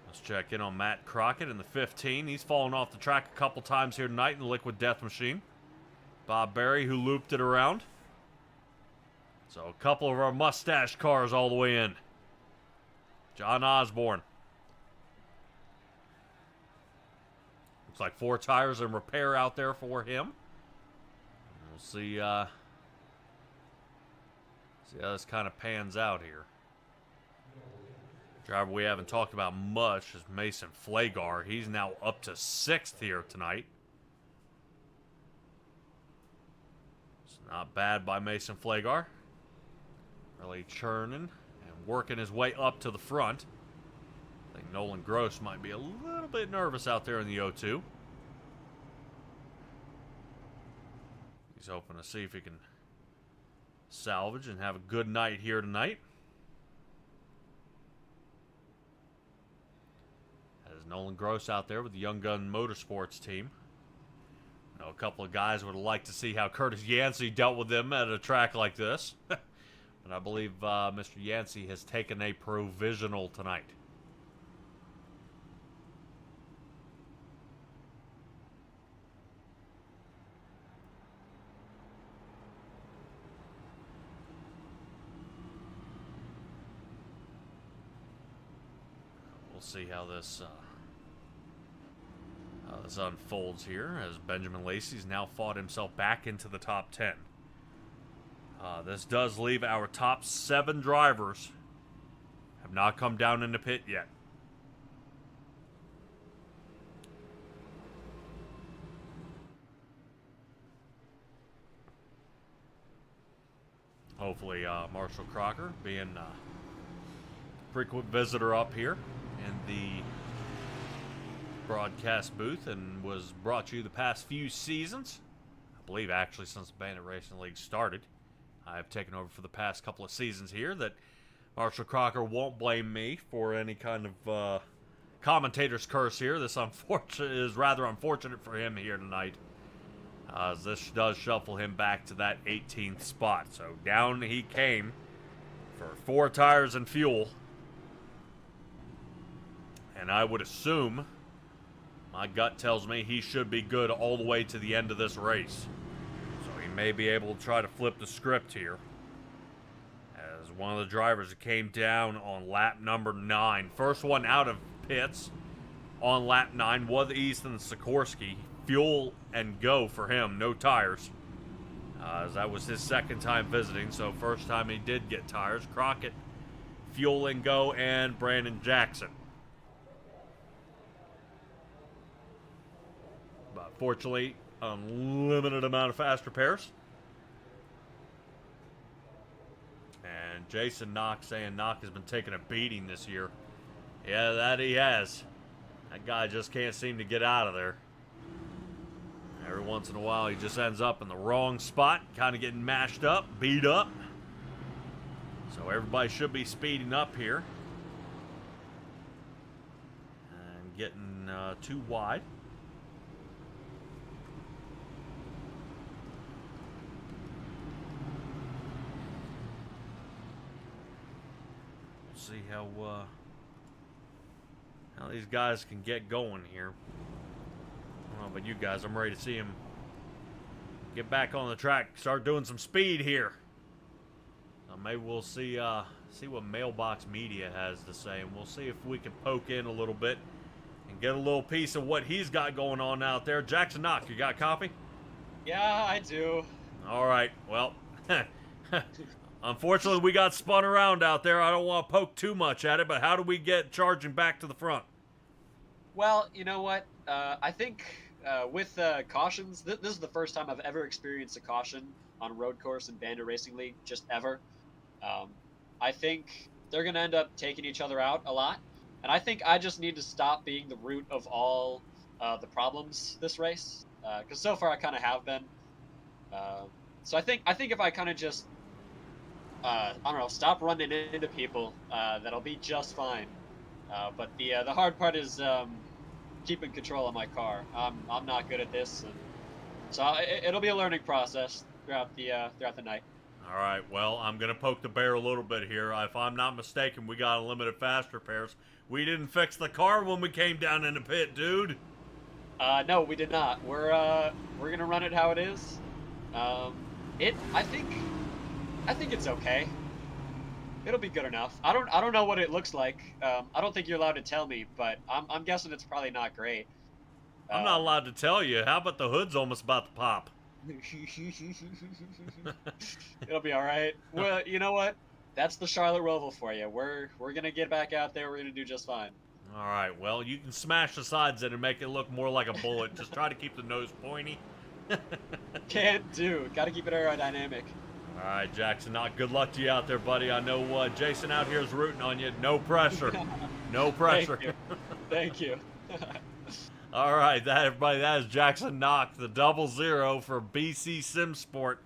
Let's check in on Matt Crockett in the 15. He's fallen off the track a couple times here tonight in the Liquid Death machine. Bob Berry, who looped it around. So a couple of our mustache cars all the way in. John Osborne. Looks like 4 tires in repair out there for him. We'll see, see how this kind of pans out here. Driver we haven't talked about much is Mason Flagar. He's now up to 6th here tonight. It's not bad by Mason Flagar. Really churning. Working his way up to the front. I think Nolan Gross might be a little bit nervous out there in the O2. He's hoping to see if he can salvage and have a good night here tonight. As Nolan Gross out there with the Young Gun Motorsports team. I know a couple of guys would like to see how Curtis Yancey dealt with them at a track like this. And I believe Mr. Yancey has taken a provisional tonight. We'll see how this unfolds here, as Benjamin Lacey's now fought himself back into the top 10. This does leave our top 7 drivers have not come down into pit yet. Hopefully Marshall Crocker, being a frequent visitor up here in the broadcast booth and was brought to you the past few seasons. I believe actually since the Bandit Racing League started. I've taken over for the past couple of seasons here, that Marshall Crocker won't blame me for any kind of commentator's curse here. This is rather unfortunate for him here tonight, as this does shuffle him back to that 18th spot. So down he came for 4 tires and fuel. And I would assume, my gut tells me, he should be good all the way to the end of this race. May be able to try to flip the script here, as one of the drivers that came down on lap number 9, first one out of pits, on lap 9 was Ethan Sikorsky. Fuel and go for him, no tires. As that was his second time visiting, so first time he did get tires. Crockett, fuel and go, and Brandon Jackson. But fortunately, unlimited amount of fast repairs. And Jason Knock saying Knock has been taking a beating this year. Yeah, that he has. That guy just can't seem to get out of there. Every once in a while, he just ends up in the wrong spot, kind of getting mashed up, beat up. So everybody should be speeding up here. And getting too wide. See how these guys can get going here. I don't know about you guys. I'm ready to see him get back on the track, start doing some speed here. Maybe we'll see what Mailbox Media has to say, and we'll see if we can poke in a little bit and get a little piece of what he's got going on out there. Jackson Knock, you got a copy? Yeah, I do. All right. Well, unfortunately, we got spun around out there. I don't want to poke too much at it, but how do we get charging back to the front? Well, you know what? I think with cautions, this is the first time I've ever experienced a caution on a road course in Bandit Racing League, just ever. I think they're going to end up taking each other out a lot, and I think I just need to stop being the root of all the problems this race, because so far I kind of have been. So I think if I kind of just I don't know, stop running into people, that'll be just fine. But the hard part is keeping control of my car. I'm not good at this, and so it'll be a learning process throughout the night. All right, well, I'm going to poke the bear a little bit here. If I'm not mistaken, we got unlimited fast repairs. We didn't fix the car when we came down in the pit, dude. No, we did not. We're going to run it how it is. I think it's okay. It'll be good enough. I don't know what it looks like. I don't think you're allowed to tell me, but I'm guessing it's probably not great. I'm not allowed to tell you. How about the hood's almost about to pop? It'll be all right. Well, you know what? That's the Charlotte Roval for you. We're gonna get back out there. We're gonna do just fine. All right. Well, you can smash the sides in and make it look more like a bullet. Just try to keep the nose pointy. Can't do. Got to keep it aerodynamic. All right, Jackson. Not good luck to you out there, buddy. I know Jason out here is rooting on you. No pressure. No pressure. Thank you. All right, everybody, that is Jackson Knock, the 00 for BC Sim Sport.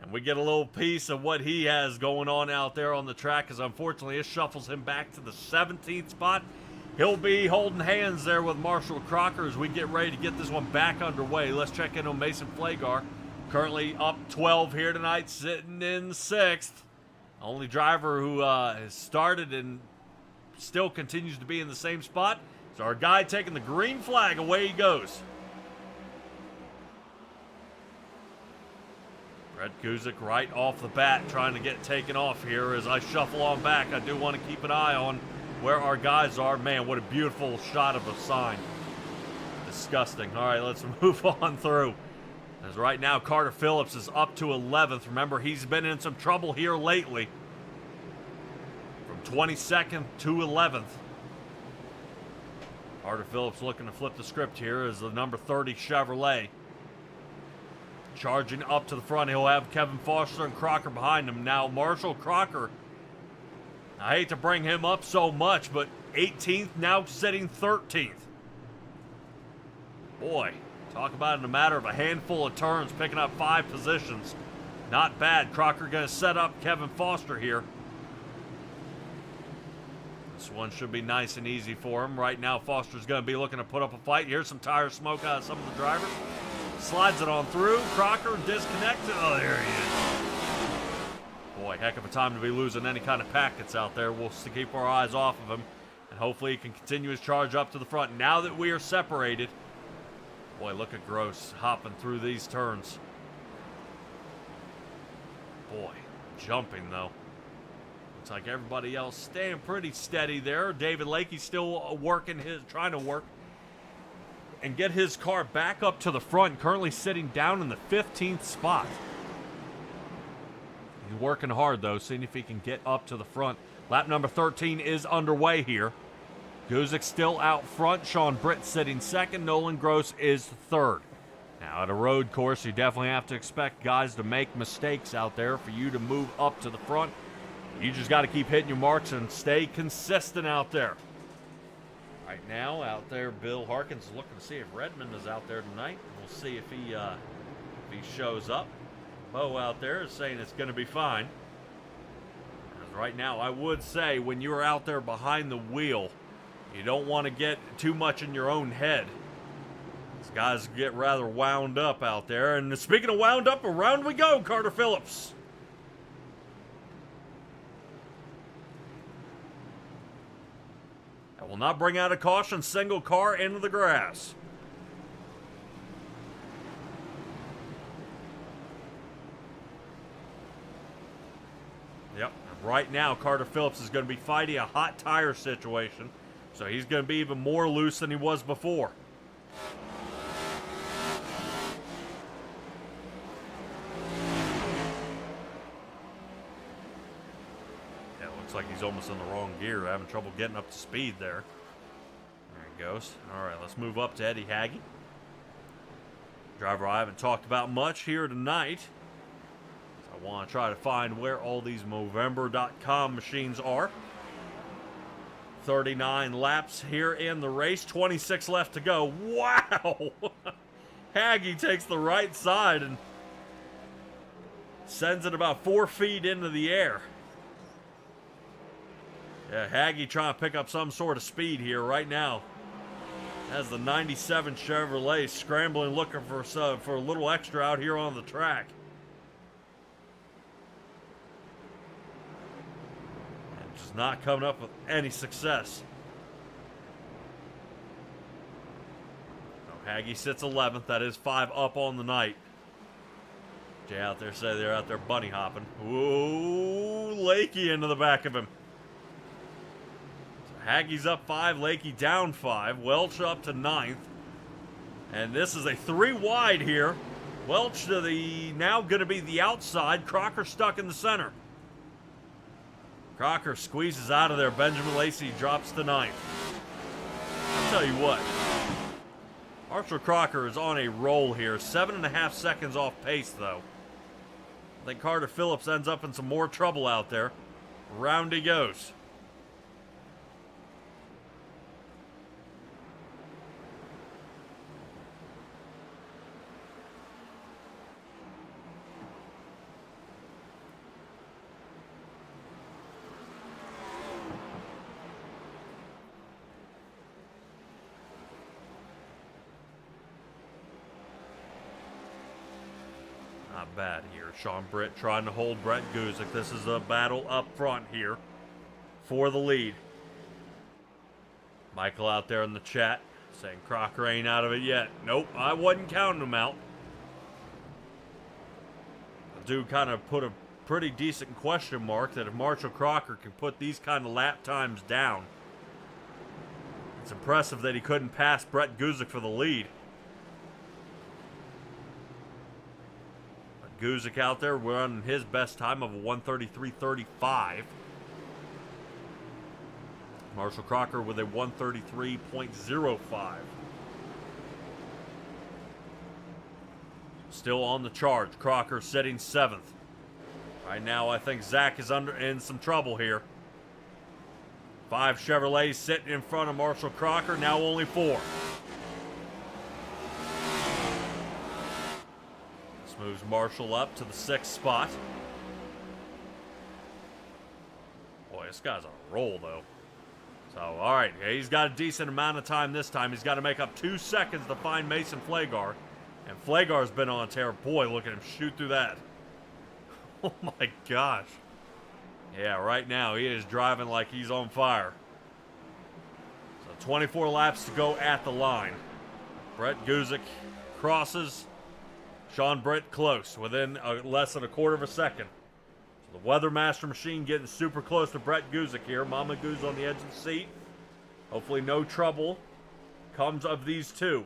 And we get a little piece of what he has going on out there on the track, because unfortunately it shuffles him back to the 17th spot. He'll be holding hands there with Marshall Crocker as we get ready to get this one back underway. Let's check in on Mason Flagar. Currently up 12 here tonight, sitting in 6th. Only driver who has started and still continues to be in the same spot. So our guy taking the green flag, away he goes. Brett Guzik right off the bat trying to get taken off here. As I shuffle on back, I do want to keep an eye on where our guys are. Man, what a beautiful shot of a sign. Disgusting. All right, let's move on through. As right now, Carter Phillips is up to 11th. Remember, he's been in some trouble here lately. From 22nd to 11th. Carter Phillips looking to flip the script here as the number 30 Chevrolet. Charging up to the front, he'll have Kevin Foster and Crocker behind him. Now, Marshall Crocker, I hate to bring him up so much, but 18th, now sitting 13th. Boy, talk about in a matter of a handful of turns, picking up 5 positions. Not bad. Crocker going to set up Kevin Foster here. This one should be nice and easy for him. Right now, Foster's going to be looking to put up a fight. Here's some tire smoke out of some of the drivers. Slides it on through. Crocker disconnected. Oh, there he is. Boy, heck of a time to be losing any kind of packets out there. We'll keep our eyes off of him, and hopefully he can continue his charge up to the front. Now that we are separated, boy, look at Gross hopping through these turns. Boy, jumping though. Looks like everybody else staying pretty steady there. David Lakey still trying to work and get his car back up to the front, currently sitting down in the 15th spot. He's working hard, though, seeing if he can get up to the front. Lap number 13 is underway here. Guzik still out front. Sean Britt sitting second. Nolan Gross is third. Now, at a road course, you definitely have to expect guys to make mistakes out there for you to move up to the front. You just got to keep hitting your marks and stay consistent out there. Right now, out there, Bill Harkins is looking to see if Redmond is out there tonight. We'll see if he shows up. Bo out there is saying it's going to be fine. As right now, I would say when you're out there behind the wheel, you don't want to get too much in your own head. These guys get rather wound up out there. And speaking of wound up, around we go, Carter Phillips. That will not bring out a caution. Single car into the grass. Yep. Right now, Carter Phillips is going to be fighting a hot tire situation. So he's going to be even more loose than he was before. Yeah, it looks like he's almost in the wrong gear. Having trouble getting up to speed there. There he goes. All right, let's move up to Eddie Hagge. Driver I haven't talked about much here tonight. So I want to try to find where all these Movember.com machines are. 39 laps here in the race, 26 left to go. Wow! Hagge takes the right side and sends it about 4 feet into the air. Yeah, Hagge trying to pick up some sort of speed here right now. Has the 97 Chevrolet scrambling, looking for a little extra out here on the track. Not coming up with any success. So Hagge sits 11th. That is 5 up on the night. Jay out there say they're out there bunny hopping. Ooh, Lakey into the back of him. So Hagge's up 5, Lakey down 5. Welch up to 9th. And this is a 3 wide here. Welch to the now going to be the outside. Crocker stuck in the center. Crocker squeezes out of there. Benjamin Lacey drops to 9th. I'll tell you what. Marshall Crocker is on a roll here. 7.5 seconds off pace, though. I think Carter Phillips ends up in some more trouble out there. Round he goes. Not bad here. Sean Britt trying to hold Brett Guzik. This is a battle up front here for the lead. Michael out there in the chat saying Crocker ain't out of it yet. Nope, I wasn't counting him out. The dude kind of put a pretty decent question mark that if Marshall Crocker can put these kind of lap times down, it's impressive that he couldn't pass Brett Guzik for the lead. Guzik out there running his best time of a 1:33.35. Marshall Crocker with a 1:33.05. Still on the charge. Crocker sitting 7th. Right now, I think Zach is in some trouble here. 5 Chevrolets sitting in front of Marshall Crocker. Now only 4. Moves Marshall up to the 6th spot. Boy, this guy's on a roll, though. So, all right, he's got a decent amount of time this time. He's got to make up 2 seconds to find Mason Flagar. And Flagar's been on a tear. Boy, look at him shoot through that. Oh, my gosh. Yeah, right now, he is driving like he's on fire. So, 24 laps to go at the line. Brett Guzik crosses. Sean Britt close, within less than a quarter of a second. So the Weathermaster machine getting super close to Brett Guzik here. Mama Goose on the edge of the seat. Hopefully no trouble comes of these two.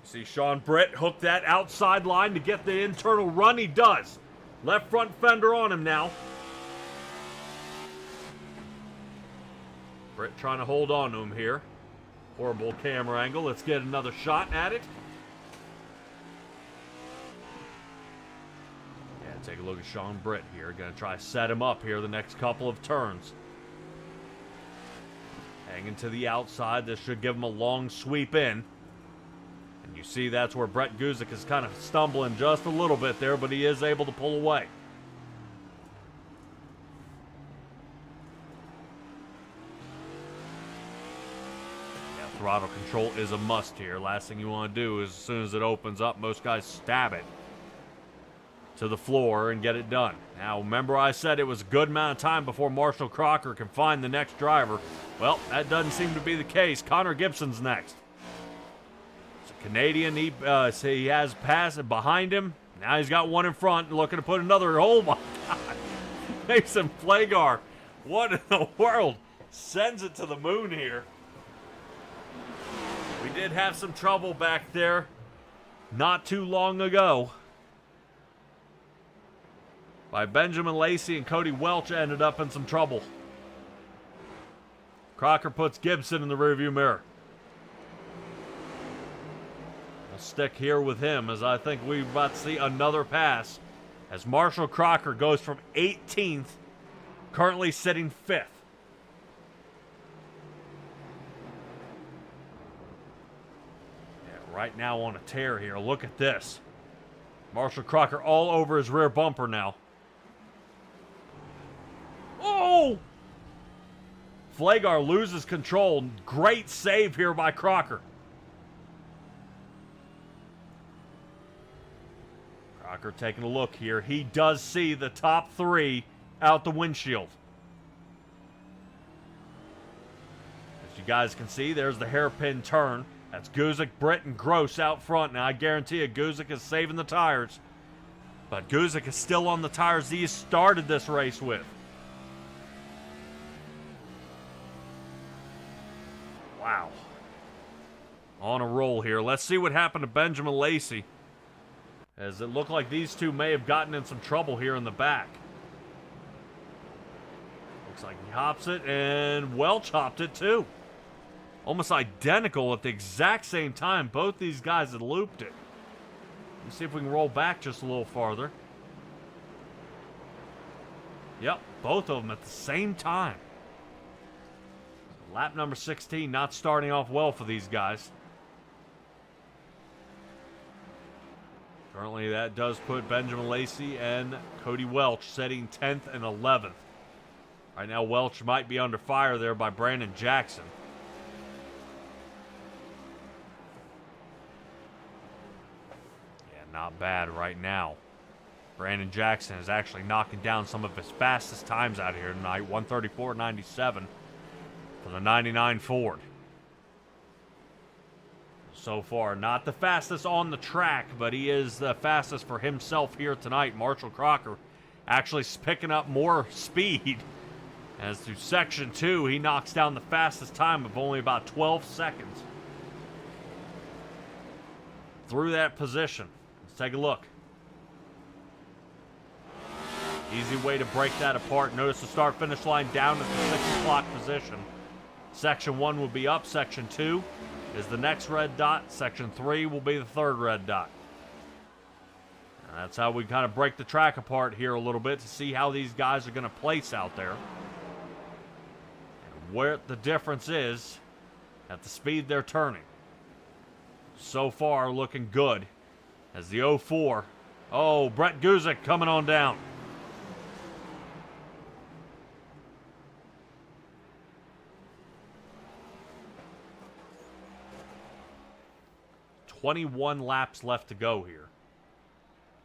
You see Sean Britt hook that outside line to get the internal run. He does. Left front fender on him now. Britt trying to hold on to him here. Horrible camera angle. Let's get another shot at it. Yeah, take a look at Sean Britt here. Going to try to set him up here the next couple of turns. Hanging to the outside. This should give him a long sweep in. And you see that's where Brett Guzik is kind of stumbling just a little bit there, but he is able to pull away. Yeah, throttle control is a must here. Last thing you want to do is as soon as it opens up, most guys stab it to the floor and get it done. Now, remember I said it was a good amount of time before Marshall Crocker can find the next driver. Well, that doesn't seem to be the case. Connor Gibson's next. It's a Canadian. He has pass behind him. Now he's got one in front, looking to put another. Oh my God. Mason Flagar. What in the world? Sends it to the moon here. We did have some trouble back there not too long ago. By Benjamin Lacey and Cody Welch ended up in some trouble. Crocker puts Gibson in the rearview mirror. We'll stick here with him as I think we're about to see another pass as Marshall Crocker goes from 18th, currently sitting 5th. Yeah, right now on a tear here. Look at this. Marshall Crocker all over his rear bumper now. Oh! Flagar loses control. Great save here by Crocker. Crocker taking a look here. He does see the top three out the windshield. As you guys can see, there's the hairpin turn. That's Guzik, Britt, and Gross out front. Now, I guarantee you, Guzik is saving the tires. But Guzik is still on the tires he started this race with. Wow. On a roll here. Let's see what happened to Benjamin Lacey, as it looked like these two may have gotten in some trouble here in the back. Looks like he hops it, and Welch hopped it too. Almost identical at the exact same time. Both these guys had looped it. Let's see if we can roll back just a little farther. Yep, both of them at the same time. Lap number 16 not starting off well for these guys. Currently, that does put Benjamin Lacey and Cody Welch setting 10th and 11th. Right now, Welch might be under fire there by Brandon Jackson. Yeah, not bad right now. Brandon Jackson is actually knocking down some of his fastest times out here tonight. 1:34.97 for the 99 Ford. So far, not the fastest on the track, but he is the fastest for himself here tonight. Marshall Crocker actually picking up more speed. As through section 2, he knocks down the fastest time of only about 12 seconds. Through that position. Let's take a look. Easy way to break that apart. Notice the start-finish line down at the 6 o'clock position. Section 1 will be up. Section 2 is the next red dot. Section 3 will be the third red dot. And that's how we kind of break the track apart here a little bit to see how these guys are going to place out there. And where the difference is at the speed they're turning. So far, looking good. As the 04. Oh, Brett Guzik coming on down. .21 laps left to go here.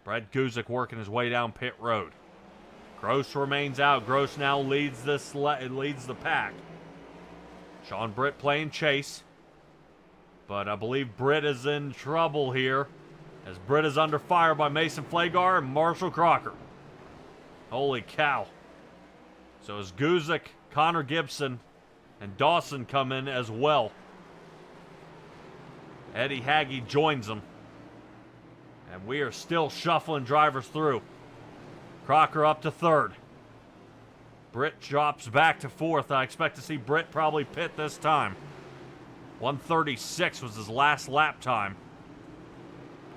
Brett Guzik working his way down pit road. Gross remains out. Gross now leads the pack. Sean Britt playing chase. But I believe Britt is in trouble here, as Britt is under fire by Mason Flagar and Marshall Crocker. Holy cow. So as Guzik, Connor Gibson, and Dawson come in as well. Eddie Hagge joins them. And we are still shuffling drivers through. Crocker up to third. Britt drops back to fourth. I expect to see Britt probably pit this time. 1:36 was his last lap time.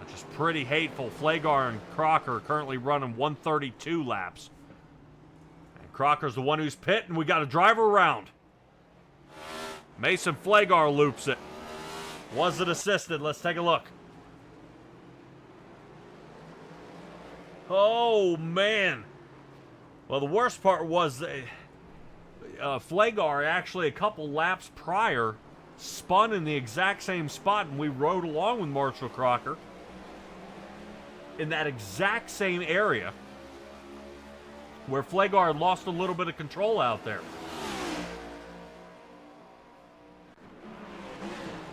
Which is pretty hateful. Flagar and Crocker currently running 1:32 laps. And Crocker's the one who's pitting. We got a driver around. Mason Flagar loops it. Was it assisted? Let's take a look. Oh, man. Well, the worst part was Flagar actually a couple laps prior spun in the exact same spot, and we rode along with Marshall Crocker in that exact same area where Flagar had lost a little bit of control out there.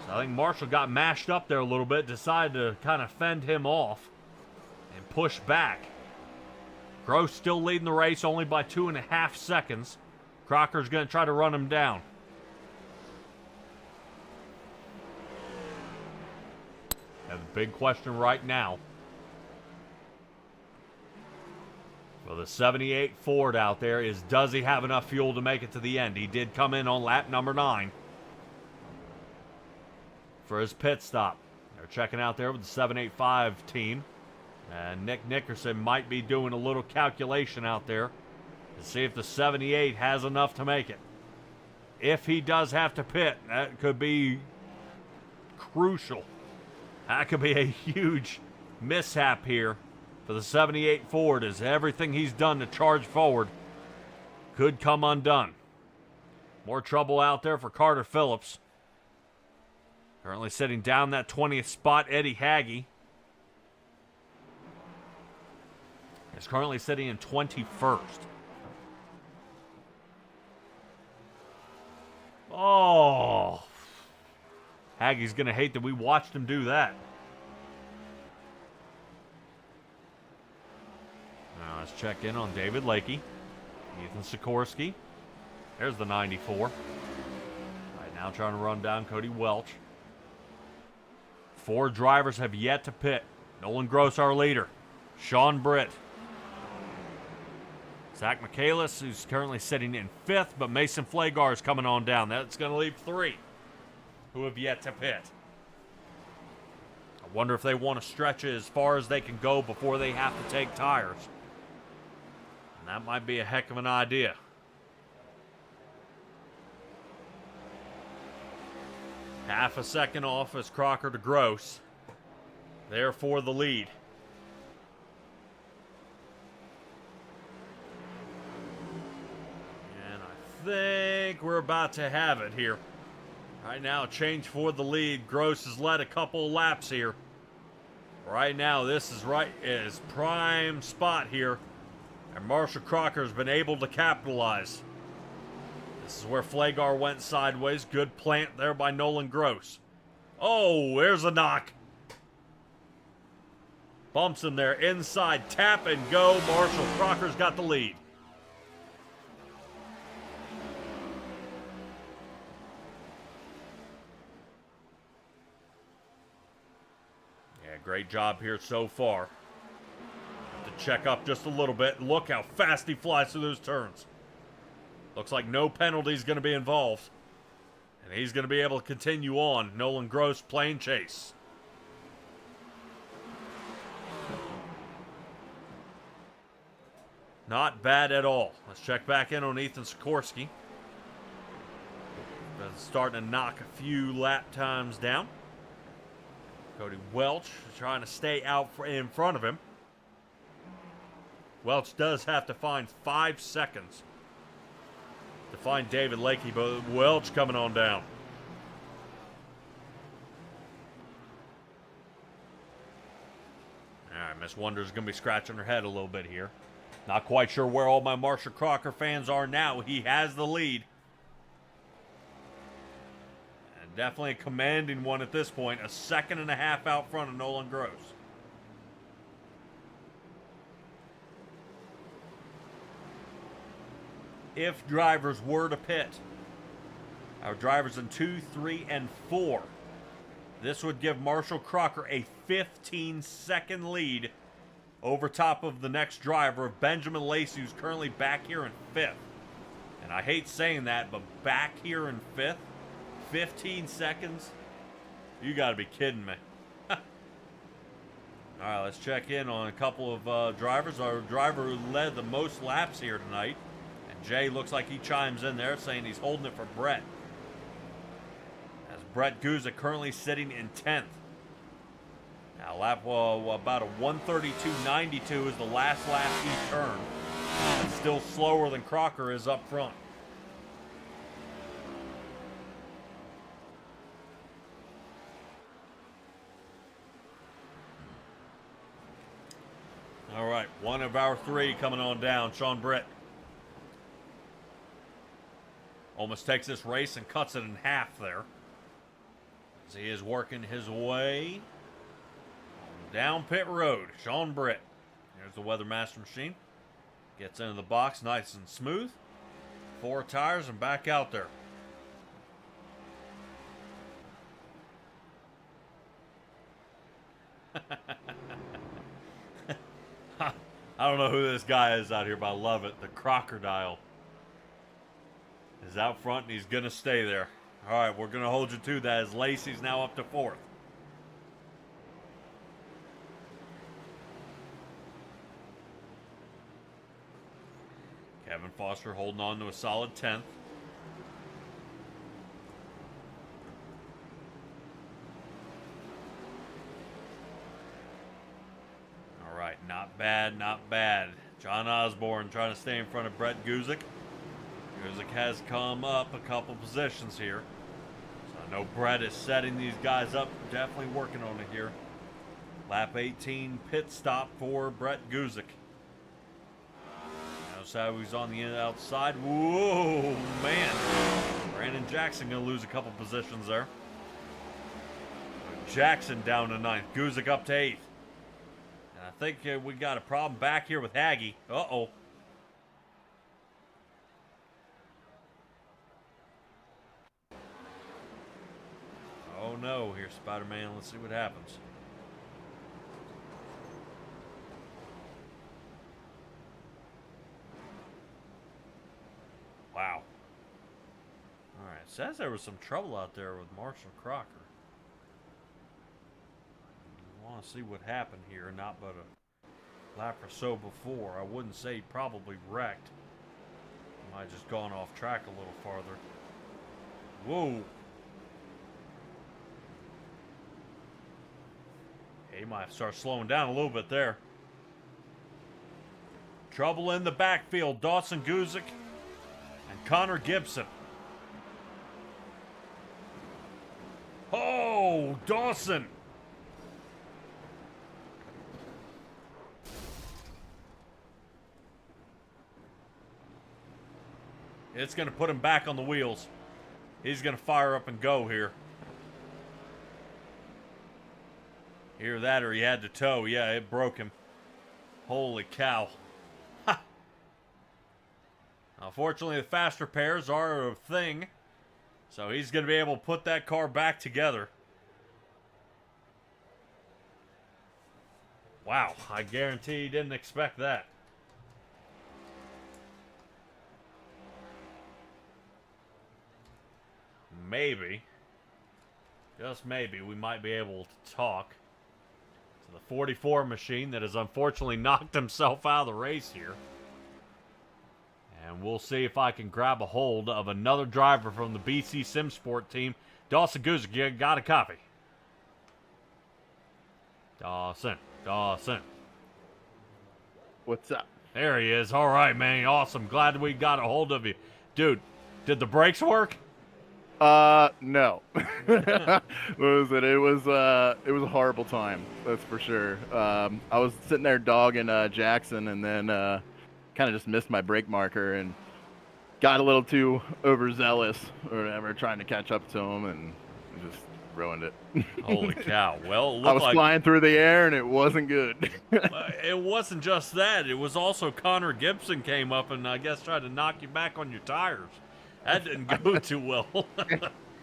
So I think Marshall got mashed up there a little bit, decided to kind of fend him off and push back. Gross still leading the race only by 2.5 seconds. Crocker's going to try to run him down. And the big question right now, well, the 78 Ford out there is, does he have enough fuel to make it to the end? He did come in on lap number 9 for his pit stop. They're checking out there with the 785 team. And Nick Nickerson might be doing a little calculation out there to see if the 78 has enough to make it. If he does have to pit, that could be crucial. That could be a huge mishap here for the 78 Ford, as everything he's done to charge forward could come undone. More trouble out there for Carter Phillips. Currently sitting down that 20th spot, Eddie Hagge is currently sitting in 21st. Oh. Haggie's going to hate that we watched him do that. Now let's check in on David Lakey. Ethan Sikorsky. There's the 94. Right now trying to run down Cody Welch. 4 drivers have yet to pit. Nolan Gross, our leader. Sean Britt. Zach Michaelis, who's currently sitting in 5th, but Mason Flagar is coming on down. That's going to leave 3 who have yet to pit. I wonder if they want to stretch it as far as they can go before they have to take tires. And that might be a heck of an idea. Half a second off as Crocker to Gross. Therefore the lead. And I think we're about to have it here. Right now, change for the lead. Gross has led a couple laps here. Right now, this is prime spot here. And Marshall Crocker has been able to capitalize. This is where Flagar went sideways. Good plant there by Nolan Gross. Oh, there's a knock. Bumps him there inside. Tap and go. Marshall Crocker's got the lead. Yeah, great job here so far. Have to check up just a little bit. Look how fast he flies through those turns. Looks like no penalty is going to be involved. And he's going to be able to continue on. Nolan Gross playing chase. Not bad at all. Let's check back in on Ethan Sikorsky. Starting to knock a few lap times down. Cody Welch trying to stay out in front of him. Welch does have to find 5 seconds to find David Lakey, but Welch coming on down. All right, Miss Wonder's going to be scratching her head a little bit here. Not quite sure where all my Marshall Crocker fans are now. He has the lead. And definitely a commanding one at this point. 1.5 seconds out front of Nolan Gross. if drivers were to pit. Our drivers in 2, 3, and 4. This would give Marshall Crocker a 15-second lead over top of the next driver, Benjamin Lacey, who's currently back here in 5th. And I hate saying that, but back here in 5th, 15 seconds? You got to be kidding me. All right, let's check in on a couple of drivers. Our driver who led the most laps here tonight. And Jay looks like he chimes in there saying he's holding it for Brett. As Brett Guzik currently sitting in 10th. Now, lap about a 132.92 is the last lap he turned. And still slower than Crocker is up front. All right, one of our 3 coming on down, Sean Britt. Almost takes this race and cuts it in half there. As he is working his way down pit road. Sean Britt. Here's the Weather Master machine. Gets into the box nice and smooth. 4 tires and back out there. I don't know who this guy is out here, but I love it. The Crocodile is out front, and he's going to stay there. All right, we're going to hold you to that as Lacey's now up to 4th. Kevin Foster holding on to a solid 10th. All right, not bad, not bad. John Osborne trying to stay in front of Brett Guzik. Guzik has come up a couple positions here. So I know Brett is setting these guys up, definitely working on it here. Lap 18 pit stop for Brett Guzik. Notice how he's on the outside. Whoa, man. Brandon Jackson going to lose a couple positions there. Jackson down to 9th. Guzik up to 8th. And I think we got a problem back here with Haggy. Uh-oh. Oh no, here, Spider-Man. Let's see what happens. Wow. All right, says there was some trouble out there with Marshall Crocker. I want to see what happened here, not but a lap or so before. I wouldn't say he probably wrecked. Might have just gone off track a little farther. Whoa. He might have started slowing down a little bit there. Trouble in the backfield. Dawson Guzik and Connor Gibson. Oh, Dawson. It's going to put him back on the wheels. He's going to fire up and go here. Either that or he had to tow. Yeah, it broke him. Holy cow. Ha! Unfortunately, the faster pairs are a thing. So he's going to be able to put that car back together. Wow, I guarantee he didn't expect that. Maybe, just maybe, we might be able to talk to the 44 machine that has unfortunately knocked himself out of the race here. And we'll see if I can grab a hold of another driver from the BC SimSport team. Dawson Guzik, you got a copy? Dawson. What's up? There he is. All right, man. Awesome. Glad we got a hold of you. Dude, did the brakes work? No. What was it? It was a horrible time. That's for sure. I was sitting there dogging Jackson, and then kind of just missed my brake marker and got a little too overzealous or whatever, trying to catch up to him, and just ruined it. Holy cow. Well, it I looked was like flying through the air, and it wasn't good. it wasn't just that. It was also Connor Gibson came up and I guess tried to knock you back on your tires. That didn't go too well.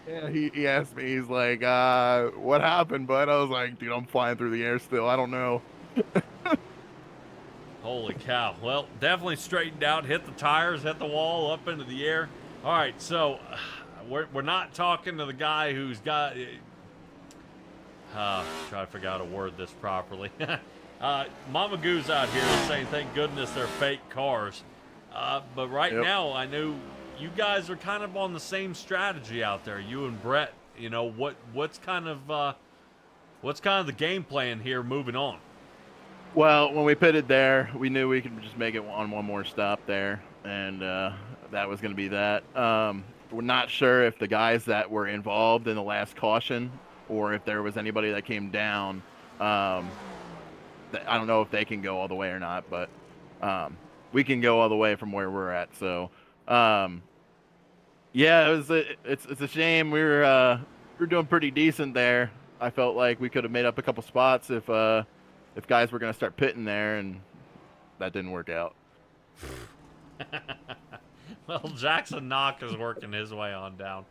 Yeah, he asked me, he's like, what happened, bud? I was like, dude, I'm flying through the air still. I don't know. Holy cow. Well, definitely straightened out, hit the tires, hit the wall, up into the air. All right, so we're not talking to the guy who's got... try to figure out how to word this properly. Mama Goo's out here saying, thank goodness they're fake cars. But right now, I know you guys are kind of on the same strategy out there. You and Brett, you know, what's kind of the game plan here moving on? Well, when we pitted there, we knew we could just make it on one more stop there, and that was going to be that. We're not sure if the guys that were involved in the last caution or if there was anybody that came down. I don't know if they can go all the way or not, but we can go all the way from where we're at. So, yeah, it's a shame. We're doing pretty decent there. I felt like we could have made up a couple spots if guys were going to start pitting there, and that didn't work out. Well, Jackson Knock is working his way on down.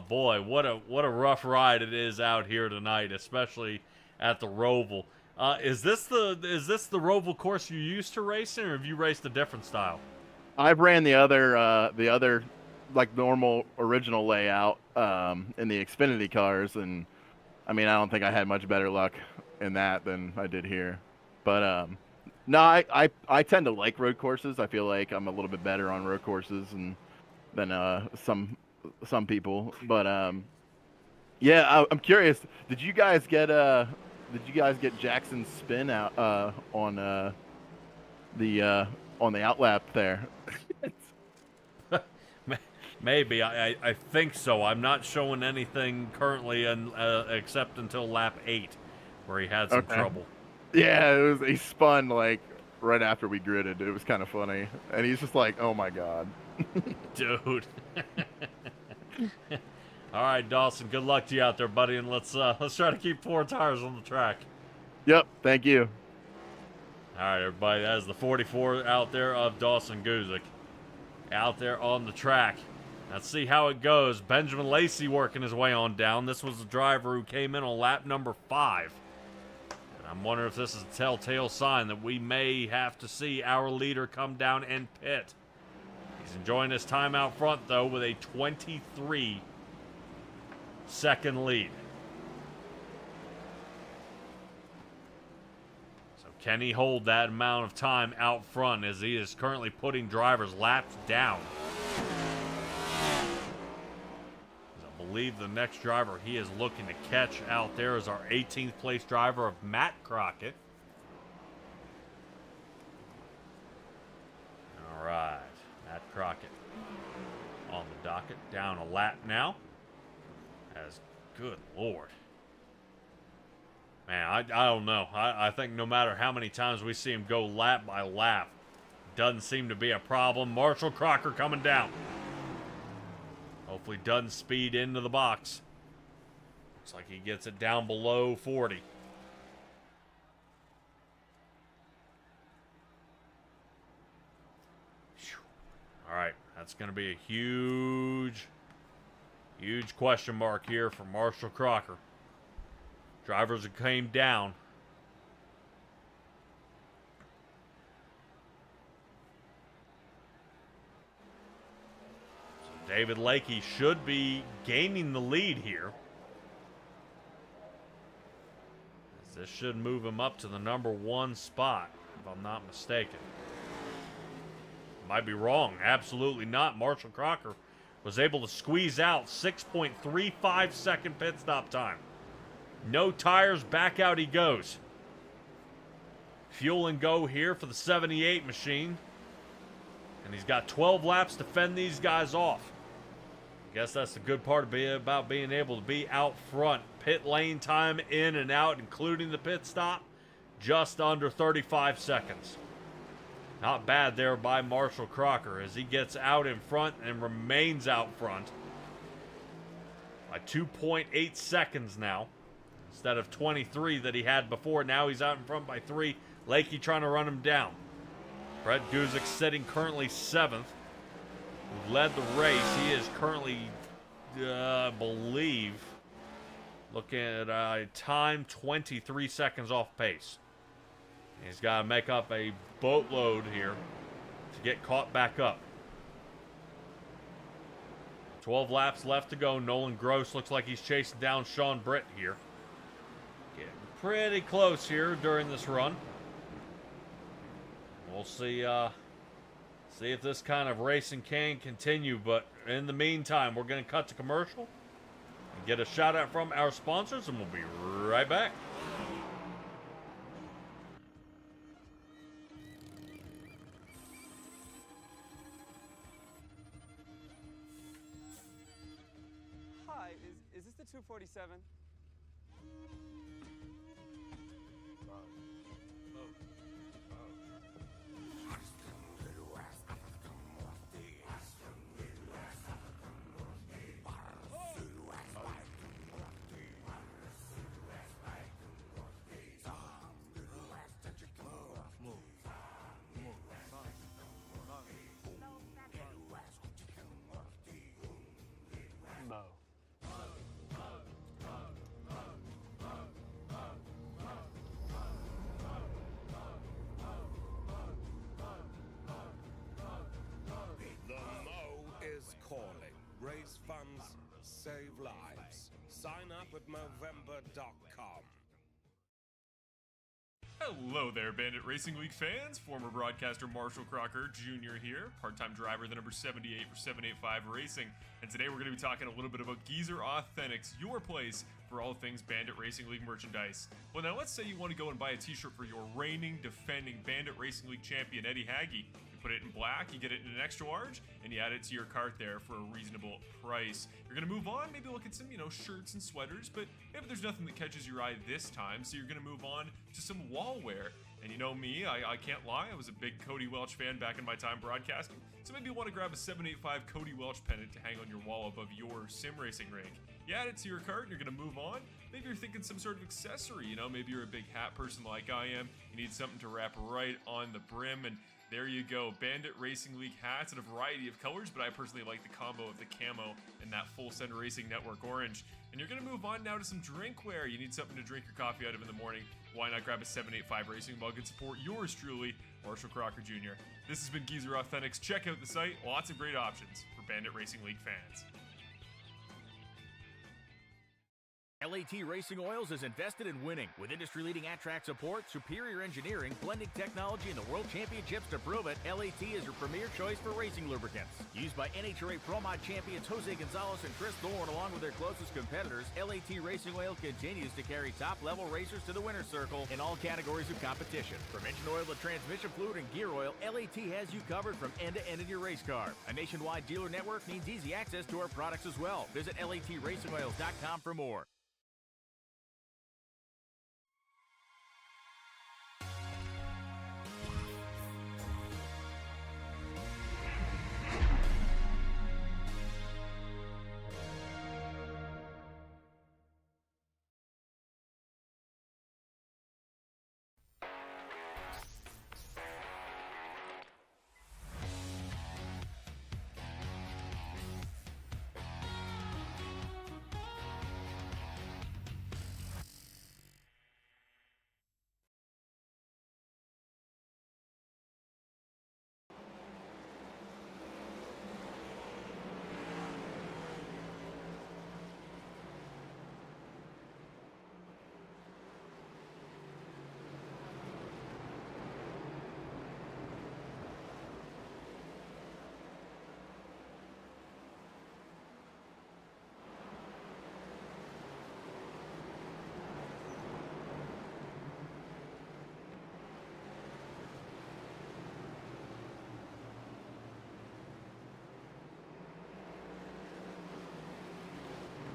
Boy, what a rough ride it is out here tonight, especially at the Roval. Is this the Roval course you used to racing, or have you raced a different style? I've ran the other like normal original layout in the Xfinity cars, and I mean, I don't think I had much better luck in that than I did here. But no, I tend to like road courses. I feel like I'm a little bit better on road courses than some people. But yeah, I'm curious. Did you guys get Jackson's spin out on the outlap there? Maybe. I think so. I'm not showing anything currently except until lap 8, where he had some trouble. Yeah, he spun like right after we gridded. It was kind of funny, and he's just like, "Oh my god, dude." All right, Dawson. Good luck to you out there, buddy, and let's try to keep 4 tires on the track. Yep. Thank you. All right, everybody. That is the 44 out there of Dawson Guzik out there on the track. Let's see how it goes. Benjamin Lacey working his way on down. This was the driver who came in on lap number 5. And I'm wondering if this is a telltale sign that we may have to see our leader come down and pit. He's enjoying his time out front, though, with a 23-second lead. So can he hold that amount of time out front as he is currently putting drivers laps down? I believe the next driver he is looking to catch out there is our 18th place driver of Matt Crockett. All right, Matt Crockett on the docket, down a lap now. As good Lord. Man, I don't know. I think no matter how many times we see him go lap by lap, doesn't seem to be a problem. Marshall Crocker coming down. Hopefully doesn't speed into the box. Looks like he gets it down below 40. All right, that's going to be a huge question mark here for Marshall Crocker. Drivers who came down. David Lakey should be gaining the lead here. This should move him up to the number 1 spot, if I'm not mistaken. Might be wrong. Absolutely not. Marshall Crocker was able to squeeze out 6.35 second pit stop time. No tires, back out he goes. Fuel and go here for the 78 machine. And he's got 12 laps to fend these guys off. I guess that's the good part about being able to be out front. Pit lane time in and out, including the pit stop, just under 35 seconds. Not bad there by Marshall Crocker as he gets out in front and remains out front. by 2.8 seconds now. Instead of 23 that he had before, now he's out in front by 3. Lakey trying to run him down. Brett Guzik sitting currently 7th. Who led the race. He is currently, I believe, looking at time 23 seconds off pace. He's got to make up a boatload here to get caught back up. 12 laps left to go. Nolan Gross looks like he's chasing down Sean Britt here. Getting pretty close here during this run. We'll see if this kind of racing can continue, but in the meantime, we're going to cut to commercial and get a shout out from our sponsors, and we'll be right back. Hi, is this the 247? Raise funds, save lives. Sign up at Movember.com. Hello there, Bandit Racing League fans. Former broadcaster Marshall Crocker Jr. here, part-time driver, the number 78 for 785 Racing. And today we're going to be talking a little bit about Geezer Authentics, your place for all things Bandit Racing League merchandise. Well, now let's say you want to go and buy a t-shirt for your reigning, defending Bandit Racing League champion, Eddie Hagge. Put it in black, you get it in an extra large, and you add it to your cart there for a reasonable price. You're gonna move on, maybe look at some, shirts and sweaters, but maybe there's nothing that catches your eye this time, so you're gonna move on to some wall wear. And you know me, I can't lie, I was a big Cody Welch fan back in my time broadcasting, so maybe you want to grab a 785 Cody Welch pennant to hang on your wall above your sim racing rink. You add it to your cart and you're gonna move on. Maybe you're thinking some sort of accessory, maybe you're a big hat person like I am, you need something to wrap right on the brim, and there you go, Bandit Racing League hats in a variety of colors, but I personally like the combo of the camo and that Full Send Racing Network orange. And you're going to move on now to some drinkware. You need something to drink your coffee out of in the morning. Why not grab a 785 Racing mug and support yours truly, Marshall Crocker Jr. This has been Geezer Authentics. Check out the site. Lots of great options for Bandit Racing League fans. LAT Racing Oils is invested in winning. With industry-leading at-track support, superior engineering, blending technology, and the World Championships to prove it, LAT is your premier choice for racing lubricants. Used by NHRA Pro Mod champions Jose Gonzalez and Chris Thorne, along with their closest competitors, LAT Racing Oil continues to carry top-level racers to the winner's circle in all categories of competition. From engine oil to transmission fluid and gear oil, LAT has you covered from end to end in your race car. A nationwide dealer network means easy access to our products as well. Visit LATRacingOils.com for more.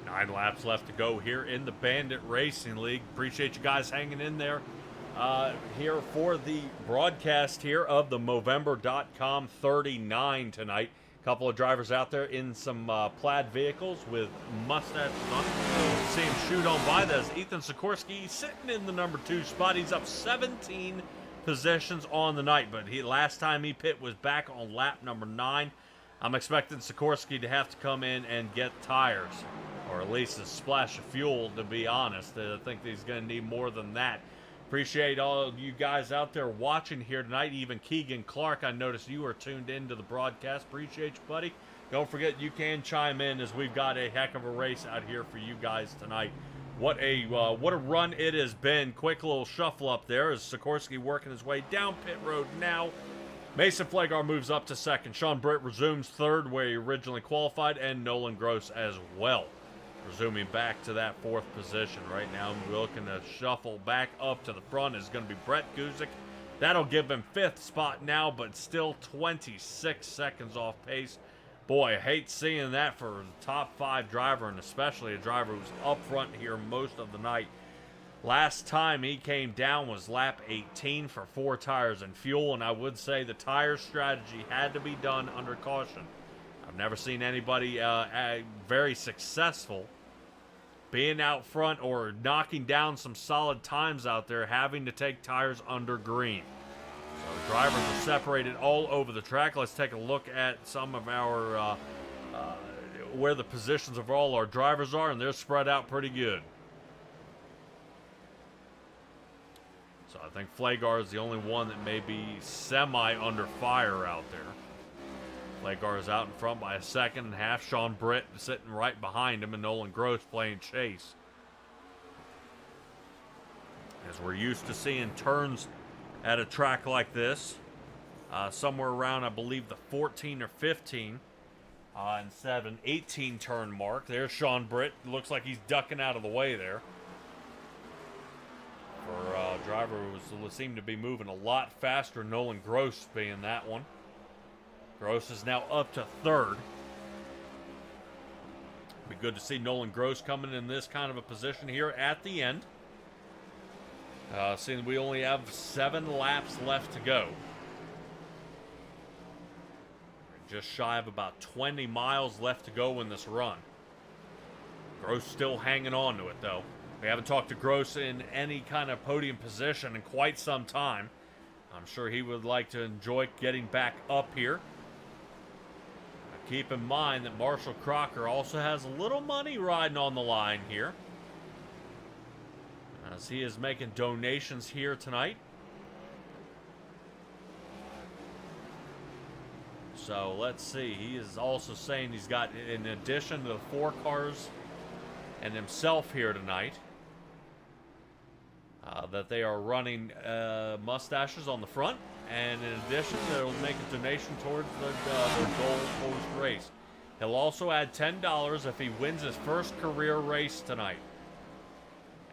Nine laps left to go here in the Bandit Racing League. Appreciate you guys hanging in there here for the broadcast here of the Movember.com 39 tonight. Couple of drivers out there in some plaid vehicles with mustaches on it. See him shoot on by. That's Ethan Sikorsky sitting in the number 2 spot. He's up 17 positions on the night, but last time he pit was back on lap number 9. I'm expecting Sikorsky to have to come in and get tires, or at least a splash of fuel, to be honest. I think he's going to need more than that. Appreciate all of you guys out there watching here tonight. Even Keegan Clark, I noticed you are tuned into the broadcast. Appreciate you, buddy. Don't forget you can chime in, as we've got a heck of a race out here for you guys tonight. What a run it has been. Quick little shuffle up there as Sikorsky working his way down pit road now. Mason Flagar moves up to second. Sean Britt resumes third where he originally qualified, and Nolan Gross as well, resuming back to that 4th position. Right now, I'm looking to shuffle back up to the front is going to be Brett Guzik. That'll give him 5th spot now, but still 26 seconds off pace. Boy, I hate seeing that for a top 5 driver, and especially a driver who's up front here most of the night. Last time he came down was lap 18 for 4 tires and fuel, and I would say the tire strategy had to be done under caution. I've never seen anybody very successful being out front or knocking down some solid times out there having to take tires under green. So the drivers are separated all over the track. Let's take a look at some of our where the positions of all our drivers are, and they're spread out pretty good. So I think Flagar is the only one that may be semi under fire out there. Flagar is out in front by a 1.5 seconds. Sean Britt sitting right behind him, and Nolan Gross playing chase. As we're used to seeing turns at a track like this, somewhere around, I believe, the 14 or 15 instead of an 18 turn mark. There's Sean Britt. Looks like he's ducking out of the way there. For a driver who seemed to be moving a lot faster, Nolan Gross being that one. Gross is now up to 3rd. Be good to see Nolan Gross coming in this kind of a position here at the end. Seeing we only have 7 laps left to go. Just shy of about 20 miles left to go in this run. Gross still hanging on to it, though. We haven't talked to Gross in any kind of podium position in quite some time. I'm sure he would like to enjoy getting back up here. Keep in mind that Marshall Crocker also has a little money riding on the line here, as he is making donations here tonight. So let's see. He is also saying he's got, in addition to the 4 cars and himself here tonight, that they are running mustaches on the front, and in addition, they'll make a donation towards their goal post-race. He'll also add $10 if he wins his first career race tonight,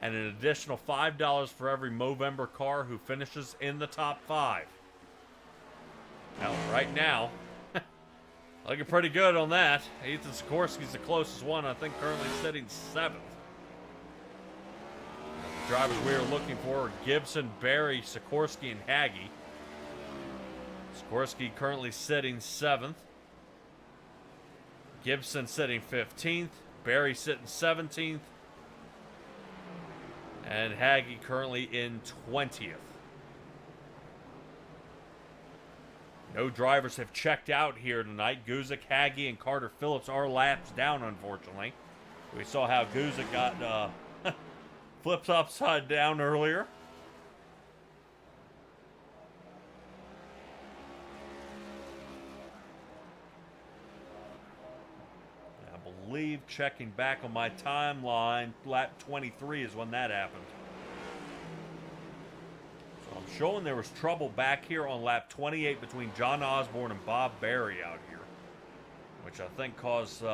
and an additional $5 for every Movember car who finishes in the top 5. Now, right now, looking pretty good on that. Ethan Sikorsky's the closest one, I think currently sitting 7th. The drivers we are looking for are Gibson, Barry, Sikorsky, and Hagee. Sikorsky currently sitting 7th. Gibson sitting 15th. Barry sitting 17th. And Hagee currently in 20th. No drivers have checked out here tonight. Guzik, Hagee, and Carter Phillips are laps down, unfortunately. We saw how Guzik got flipped upside down earlier. I believe, checking back on my timeline, lap 23 is when that happened. So I'm showing there was trouble back here on lap 28 between John Osborne and Bob Barry out here, which I think caused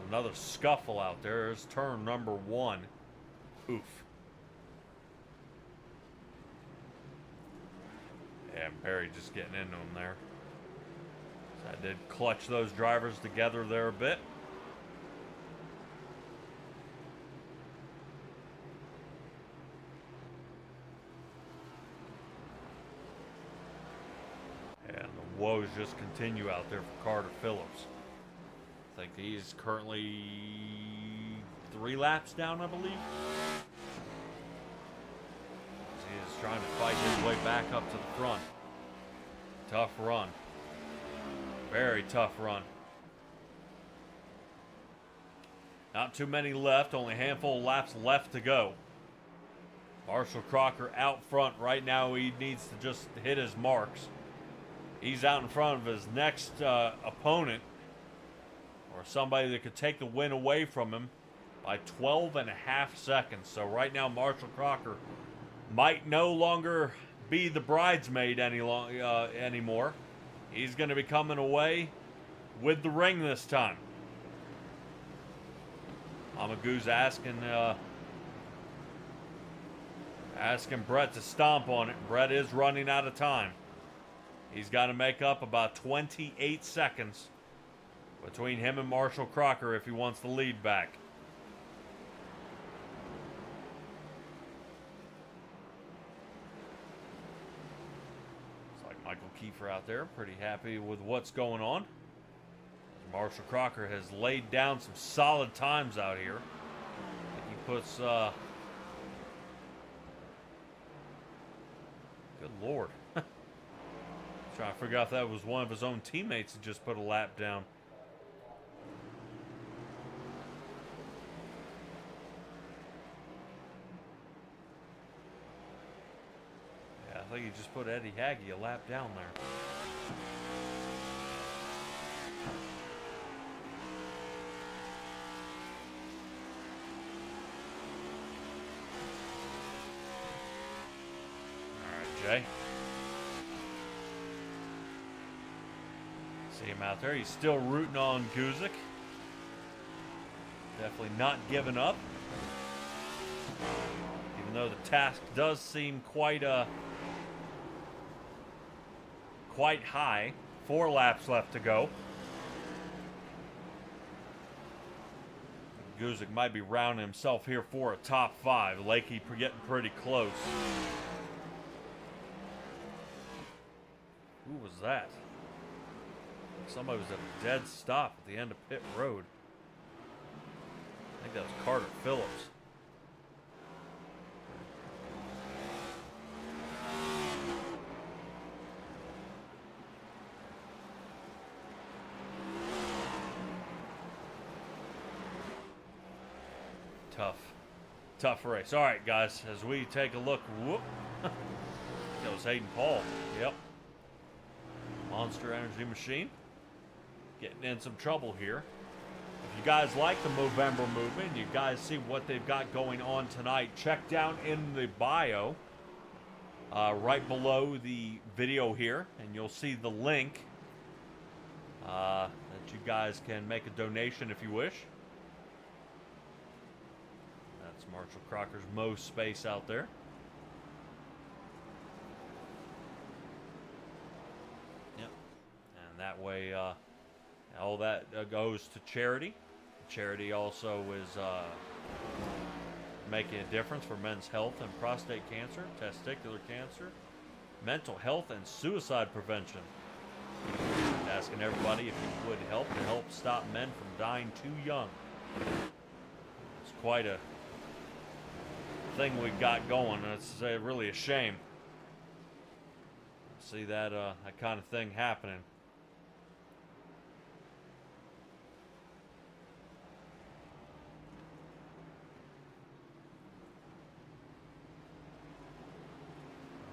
another scuffle out there. There's turn number 1. Oof. Yeah, Barry just getting into him there. So I did clutch those drivers together there a bit. And the woes just continue out there for Carter Phillips. I think he's currently 3 laps down, I believe. He is trying to fight his way back up to the front. Tough run. Very tough run. Not too many left, only a handful of laps left to go. Marshall Crocker out front. Right now he needs to just hit his marks. He's out in front of his next opponent, or somebody that could take the win away from him, by 12.5 seconds. So right now Marshall Crocker might no longer be the bridesmaid anymore. He's going to be coming away with the ring this time. Amagoo's asking Brett to stomp on it. Brett is running out of time. He's got to make up about 28 seconds between him and Marshall Crocker if he wants the lead back. Michael Kiefer out there, pretty happy with what's going on. Marshall Crocker has laid down some solid times out here. He puts, good Lord. Trying to figure out if that was one of his own teammates that just put a lap down. I think he just put Eddie Haggy a lap down there. All right, Jay. See him out there. He's still rooting on Guzik. Definitely not giving up. Even though the task does seem quite high. 4 laps left to go. Guzik might be rounding himself here for a top 5. Lakey getting pretty close. Who was that? Somebody was at a dead stop at the end of pit road. I think that was Carter Phillips. Tough race. All right, guys, as we take a look. Whoop. That was Hayden Paul. Yep. Monster Energy Machine. Getting in some trouble here. If you guys like the Movember movement, you guys see what they've got going on tonight, check down in the bio right below the video here, and you'll see the link that you guys can make a donation if you wish. That's Marshall Crocker's Mo space out there. Yep. And that way, all that goes to charity. Charity also is making a difference for men's health and prostate cancer, testicular cancer, mental health, and suicide prevention. Asking everybody if you would help to help stop men from dying too young. It's quite a thing we got going. It's really a shame to see that that kind of thing happening.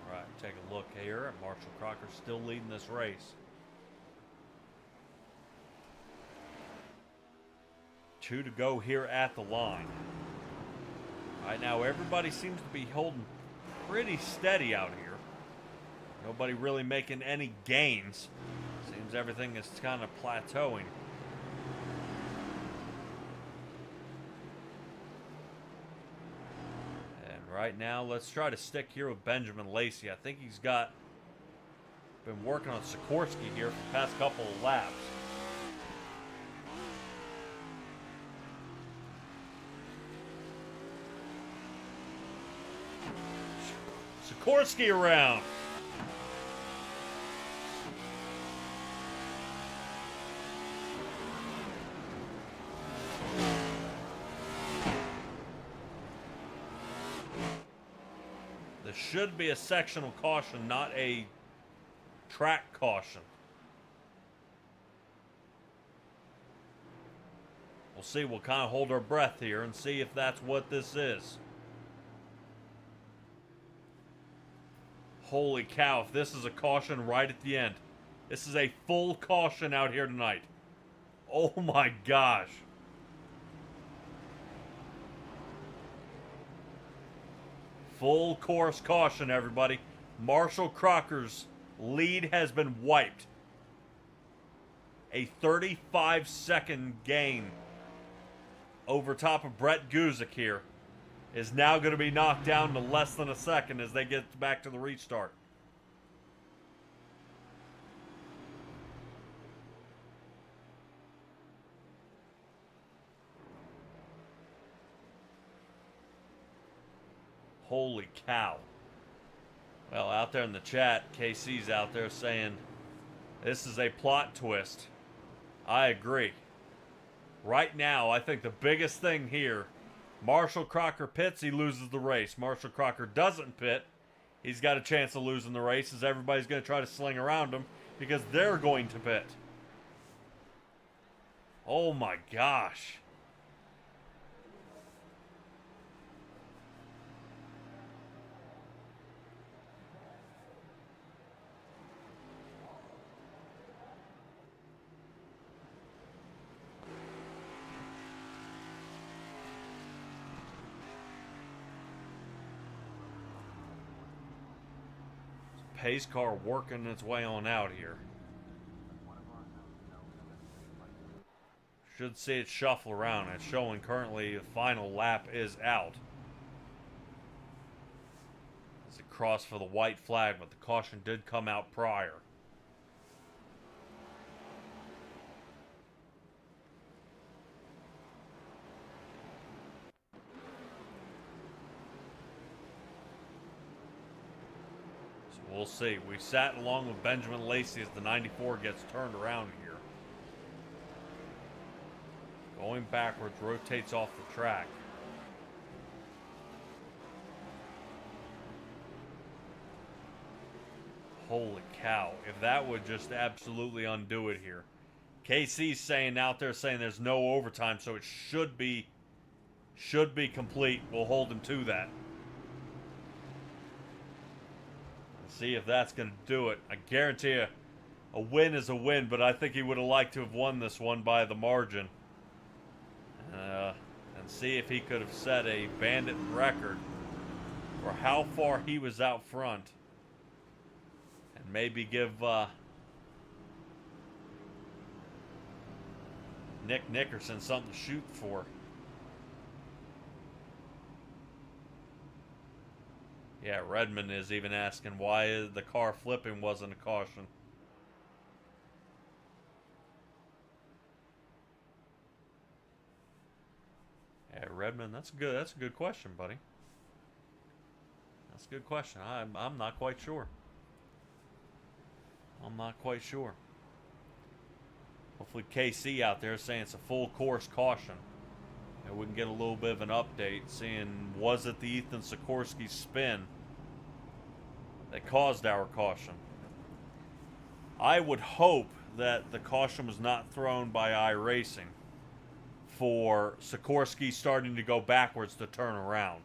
All right, take a look here at Marshall Crocker still leading this race. 2 to go here at the line. Right now, everybody seems to be holding pretty steady out here. Nobody really making any gains. Seems everything is kind of plateauing. And right now, let's try to stick here with Benjamin Lacey. I think he's been working on Sikorsky here for the past couple of laps. Sikorsky around. should be a sectional caution, not a track caution. We'll see. We'll kind of hold our breath here and see if that's what this is. Holy cow, if this is a caution right at the end. This is a full caution out here tonight. Oh my gosh. Full course caution, everybody. Marshall Crocker's lead has been wiped. A 35-second gain over top of Brett Guzik here is now going to be knocked down to less than a second as they get back to the restart. Holy cow. Well, out there in the chat, KC's out there saying this is a plot twist. I agree. Right now, I think the biggest thing here, Marshall Crocker pits, he loses the race. Marshall Crocker doesn't pit, he's got a chance of losing the race as everybody's going to try to sling around him because they're going to pit. Oh my gosh. Pace car working its way on out here. Should see it shuffle around. It's showing currently the final lap is out. As it crossed for the white flag, but the caution did come out prior. We'll see. We sat along with Benjamin Lacey as the 94 gets turned around here. Going backwards, rotates off the track. Holy cow. If that would just absolutely undo it here. KC's saying out there saying there's no overtime, so it should be complete. We'll hold him to that. See if that's going to do it. I guarantee you a win is a win, but I think he would have liked to have won this one by the margin. And see if he could have set a bandit record for how far he was out front. And maybe give Nick Nickerson something to shoot for. Yeah, Redmond is even asking why the car flipping wasn't a caution. Yeah, Redmond, that's a good question, buddy. That's a good question. I'm not quite sure. I'm not quite sure. Hopefully KC out there saying it's a full course caution. And we can get a little bit of an update, seeing was it the Ethan Sikorsky spin that caused our caution. I would hope that the caution was not thrown by iRacing for Sikorsky starting to go backwards to turn around.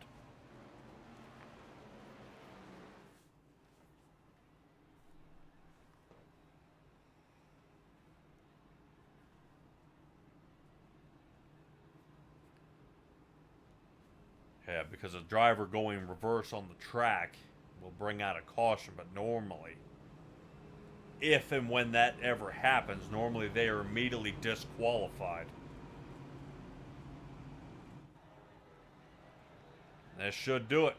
Yeah, because a driver going reverse on the track will bring out a caution, but normally, if and when that ever happens, normally they are immediately disqualified. This should do it.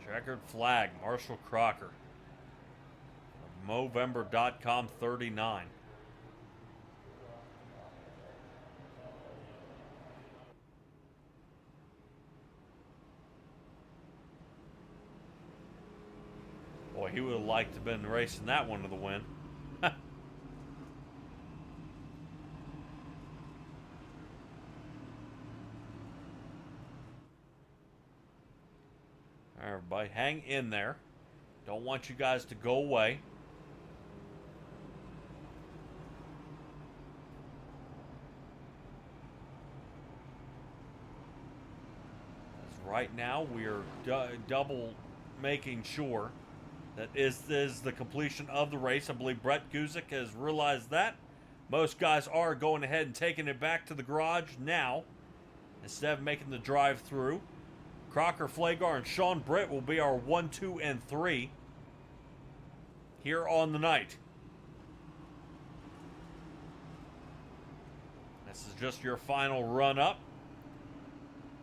Checkered flag, Marshall Crocker. Movember.com 39. Boy, he would have liked to have been racing that one to the win. right, everybody, hang in there. Don't want you guys to go away. As right now, we are double making sure that this is the completion of the race. I believe Brett Guzik has realized that. Most guys are going ahead and taking it back to the garage now instead of making the drive through. Crocker, Flagar, and Sean Britt will be our 1, 2, and 3 here on the night. This is just your final run up.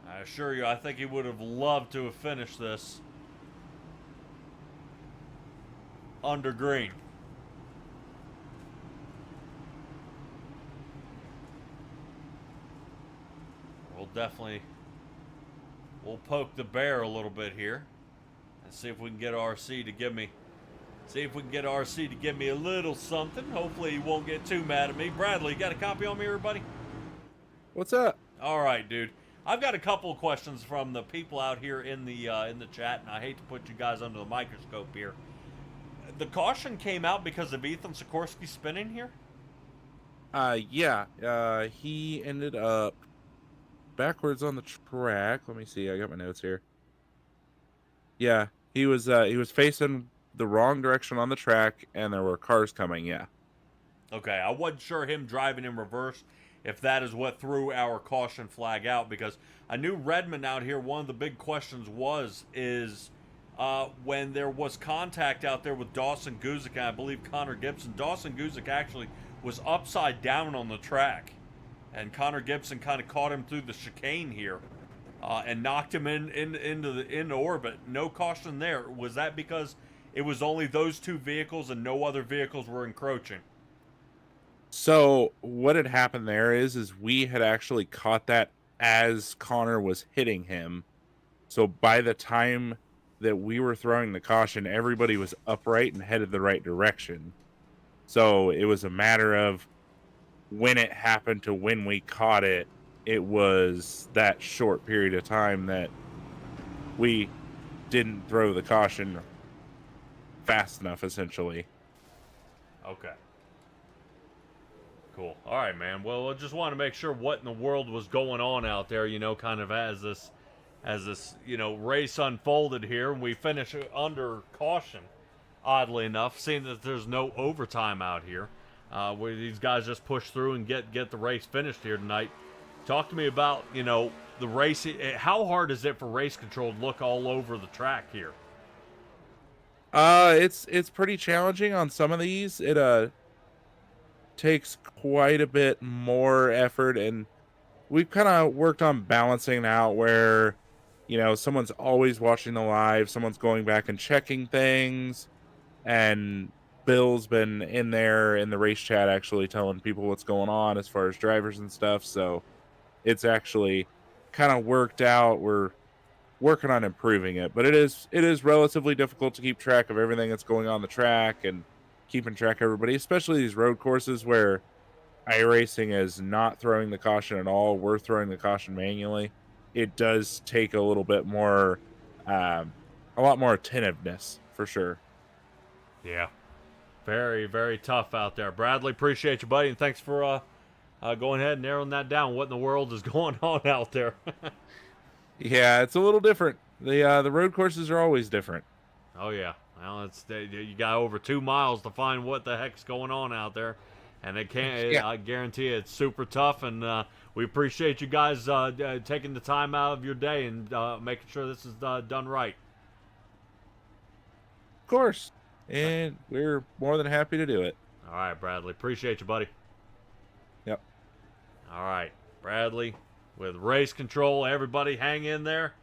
I assure you, I think he would have loved to have finished this under green. We'll poke the bear a little bit here and see if we can get RC to give me a little something. Hopefully he won't get too mad at me. Bradley, you got a copy on me, everybody? What's up? All right, dude. I've got a couple of questions from the people out here in the chat, and I hate to put you guys under the microscope here. The caution came out because of Ethan Sikorsky spinning here? Yeah. He ended up backwards on the track. Let me see. I got my notes here. Yeah, he was facing the wrong direction on the track, and there were cars coming. Yeah. Okay, I wasn't sure him driving in reverse, if that is what threw our caution flag out, because I knew Redmond out here, one of the big questions is when there was contact out there with Dawson Guzik and I believe Connor Gibson. Dawson Guzik actually was upside down on the track, and Connor Gibson kind of caught him through the chicane here and knocked him into orbit. No caution there. Was that because it was only those two vehicles and no other vehicles were encroaching? So what had happened there is we had actually caught that as Connor was hitting him. So by the time that we were throwing the caution, everybody was upright and headed the right direction. So it was a matter of when it happened to when we caught it. It was that short period of time that we didn't throw the caution fast enough, essentially. Okay. Cool. All right, man. Well, I just want to make sure what in the world was going on out there, kind of as this, race unfolded here, and we finish under caution, oddly enough, seeing that there's no overtime out here, where these guys just push through and get the race finished here tonight. Talk to me about, the race. How hard is it for race control to look all over the track here? It's pretty challenging on some of these. It takes quite a bit more effort, and we've kind of worked on balancing out where, someone's always watching the live, someone's going back and checking things, and Bill's been in there in the race chat actually telling people what's going on as far as drivers and stuff, so it's actually kind of worked out. We're working on improving it, but it is relatively difficult to keep track of everything that's going on the track and keeping track of everybody, especially these road courses where iRacing is not throwing the caution at all. We're throwing the caution manually. It does take a little bit more, a lot more attentiveness for sure. Yeah. Very, very tough out there. Bradley, appreciate you, buddy, and thanks for going ahead and narrowing that down. What in the world is going on out there? Yeah, it's a little different. The road courses are always different. Oh, yeah. Well, you got over 2 miles to find what the heck's going on out there. And it can't. Yeah. I guarantee you it's super tough, and we appreciate you guys taking the time out of your day and making sure this is done right. Of course. And we're more than happy to do it. All right, Bradley. Appreciate you, buddy. Yep. All right, Bradley with race control. Everybody hang in there.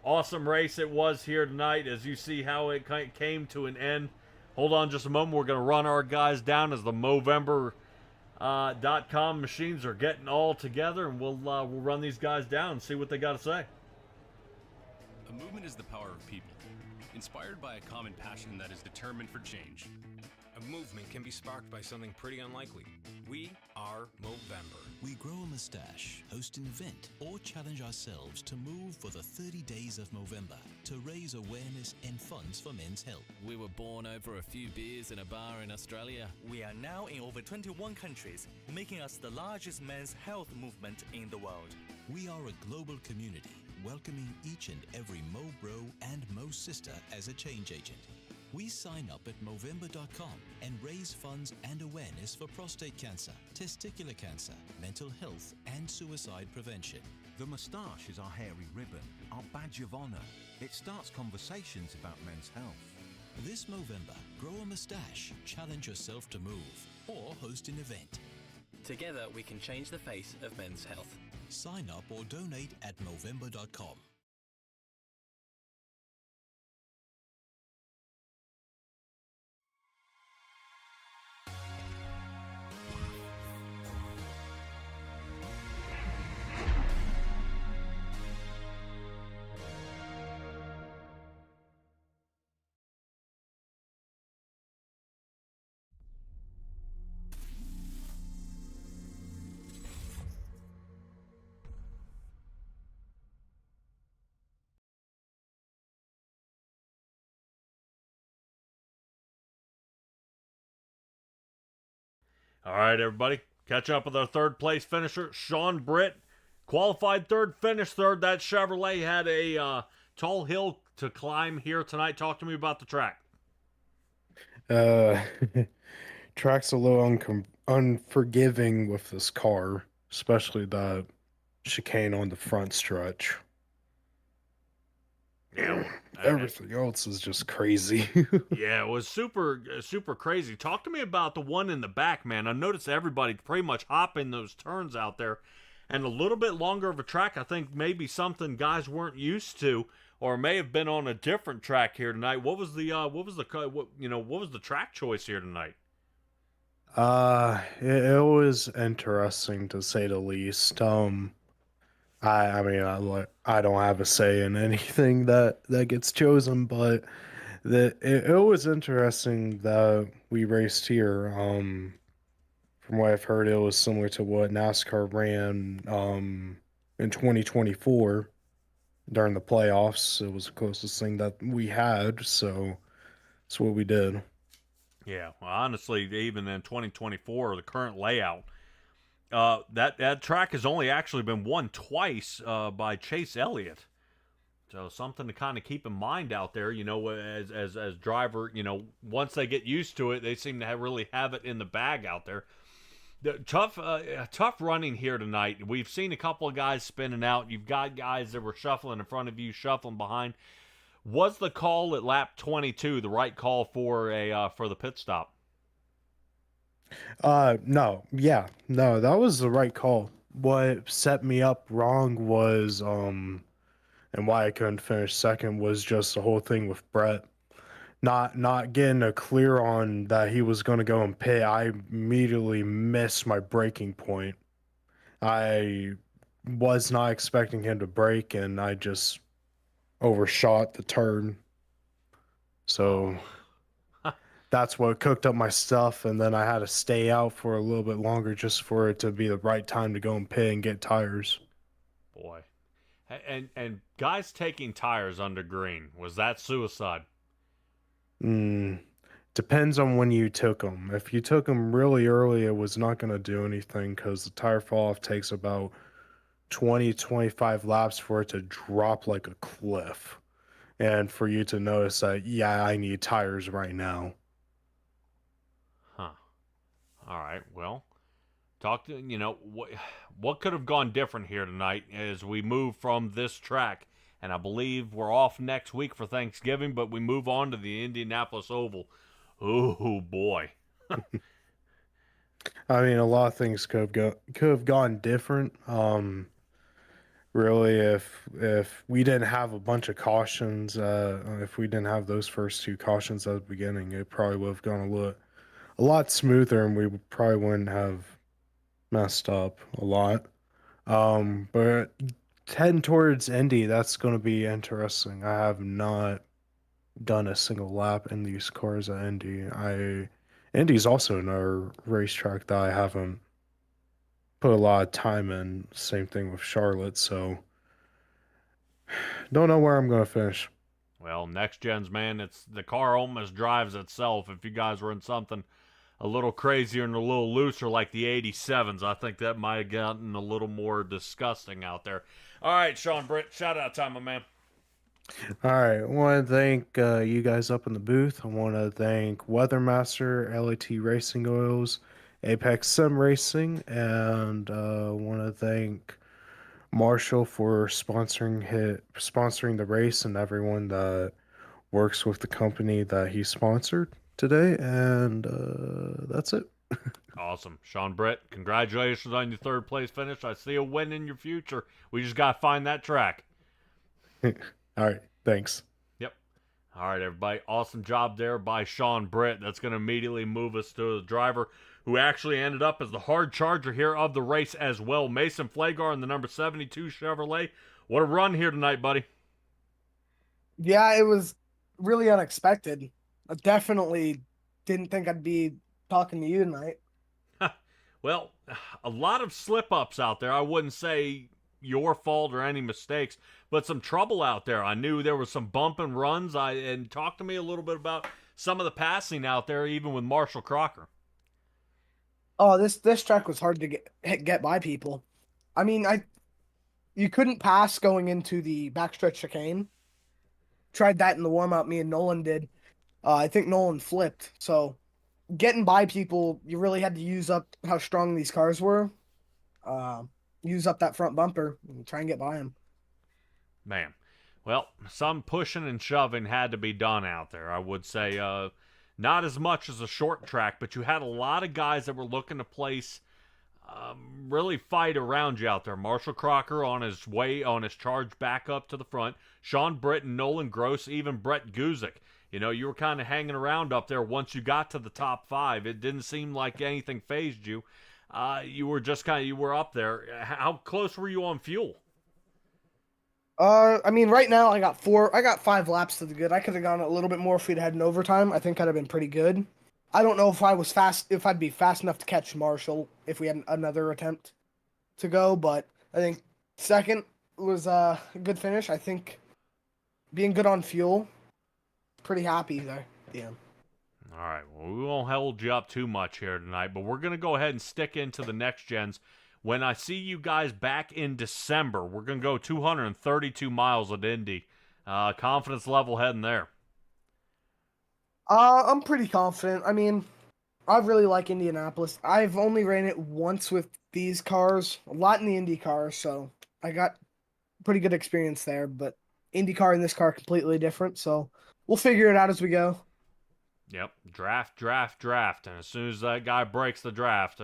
Awesome race it was here tonight, as you see how it came to an end. Hold on just a moment. We're going to run our guys down as the Movember.com machines are getting all together, and we'll run these guys down and see what they got to say. A movement is the power of people, inspired by a common passion that is determined for change. A movement can be sparked by something pretty unlikely. We are Movember. We grow a mustache, host an event, or challenge ourselves to move for the 30 days of Movember to raise awareness and funds for men's health. We were born over a few beers in a bar in Australia. We are now in over 21 countries, making us the largest men's health movement in the world. We are a global community, welcoming each and every Mo bro and Mo sister as a change agent. We sign up at Movember.com and raise funds and awareness for prostate cancer, testicular cancer, mental health, and suicide prevention. The moustache is our hairy ribbon, our badge of honor. It starts conversations about men's health. This Movember, grow a mustache, challenge yourself to move, or host an event. Together, we can change the face of men's health. Sign up or donate at Movember.com. All right, everybody. Catch up with our third place finisher, Sean Britt. Qualified third, finished third. That Chevrolet had a tall hill to climb here tonight. Talk to me about the track. Track's a little unforgiving with this car, especially the chicane on the front stretch. Yeah. Everything else is just crazy. Yeah, it was super crazy. Talk to me about the one in the back, man. I noticed everybody pretty much hopping those turns out there, and a little bit longer of a track. I think maybe something guys weren't used to, or may have been on a different track here tonight. What was the track choice here tonight? It was interesting to say the least. I mean, I don't have a say in anything that gets chosen, but it was interesting that we raced here. From what I've heard, it was similar to what NASCAR ran in 2024 during the playoffs. It was the closest thing that we had, so that's what we did. Yeah, well, honestly, even in 2024, the current layout, that track has only actually been won twice by Chase Elliott. So something to kind of keep in mind out there, as driver, once they get used to it, they seem to really have it in the bag out there. The tough running here tonight. We've seen a couple of guys spinning out. You've got guys that were shuffling in front of you, shuffling behind. Was the call at lap 22 the right call for the pit stop? No, that was the right call. What set me up wrong was, and why I couldn't finish second was just the whole thing with Brett. Not getting a clear on that he was going to go and pit. I immediately missed my braking point. I was not expecting him to brake, and I just overshot the turn. So that's what cooked up my stuff, and then I had to stay out for a little bit longer just for it to be the right time to go and pit and get tires. Boy. And guys taking tires under green, was that suicide? Depends on when you took them. If you took them really early, it was not going to do anything because the tire fall off takes about 20-25 laps for it to drop like a cliff, and for you to notice that, yeah, I need tires right now. Huh. All right. Well, talk to what could have gone different here tonight as we move from this track, and I believe we're off next week for Thanksgiving, but we move on to the Indianapolis Oval. Oh boy. I mean, a lot of things could have gone different. Really, if we didn't have a bunch of cautions, if we didn't have those first two cautions at the beginning, it probably would have gone a lot smoother, and we probably wouldn't have messed up a lot. But heading towards Indy, that's going to be interesting. I have not done a single lap in these cars at Indy. Indy's also another racetrack that I haven't put a lot of time in. Same thing with Charlotte, so don't know where I'm going to finish. Well, next gens, man, it's the car almost drives itself. If you guys were in something a little crazier and a little looser like the 87s, I think that might have gotten a little more disgusting out there. All right, Sean Britt, shout out time, my man. All right, I want to thank you guys up in the booth. I want to thank Weathermaster, LAT Racing Oils, Apex Sim Racing, and I want to thank Marshall for sponsoring the race and everyone that works with the company that he sponsored today. And that's it. Awesome. Sean Britt, congratulations on your third place finish. I see a win in your future. We just got to find that track. All right, thanks. Yep. All right, everybody. Awesome job there by Sean Britt. That's going to immediately move us to the driver who actually ended up as the hard charger here of the race as well. Mason Flagar in the number 72 Chevrolet. What a run here tonight, buddy. Yeah, it was really unexpected. I definitely didn't think I'd be talking to you tonight. Well, a lot of slip-ups out there. I wouldn't say your fault or any mistakes, but some trouble out there. I knew there was some bump and runs. And talk to me a little bit about some of the passing out there, even with Marshall Crocker. Oh, this track was hard to get by people. I mean, you couldn't pass going into the backstretch chicane. Tried that in the warm-up, me and Nolan did. I think Nolan flipped, so getting by people, you really had to use up how strong these cars were. Use up that front bumper and try and get by them. Man, well, some pushing and shoving had to be done out there. I would say not as much as a short track, but you had a lot of guys that were looking to place, really fight around you out there. Marshall Crocker on his charge back up to the front. Sean Britt and Nolan Gross, even Brett Guzik. You know, you were kind of hanging around up there once you got to the top five. It didn't seem like anything fazed you. You were up there. How close were you on fuel? I mean, right now I got 5 laps to the good. I could have gone a little bit more if we'd had an overtime. I think I'd have been pretty good. I don't know if I'd be fast enough to catch Marshall if we had another attempt to go, but I think second was a good finish. I think being good on fuel, pretty happy there. Yeah. All right, well, we won't hold you up too much here tonight, but we're going to go ahead and stick into the next gens. When I see you guys back in December, we're going to go 232 miles at Indy. Confidence level heading there. I'm pretty confident. I mean, I really like Indianapolis. I've only ran it once with these cars, a lot in the Indy cars, so I got pretty good experience there, but Indy car and this car are completely different, so we'll figure it out as we go. Yep, draft. And as soon as that guy breaks the draft,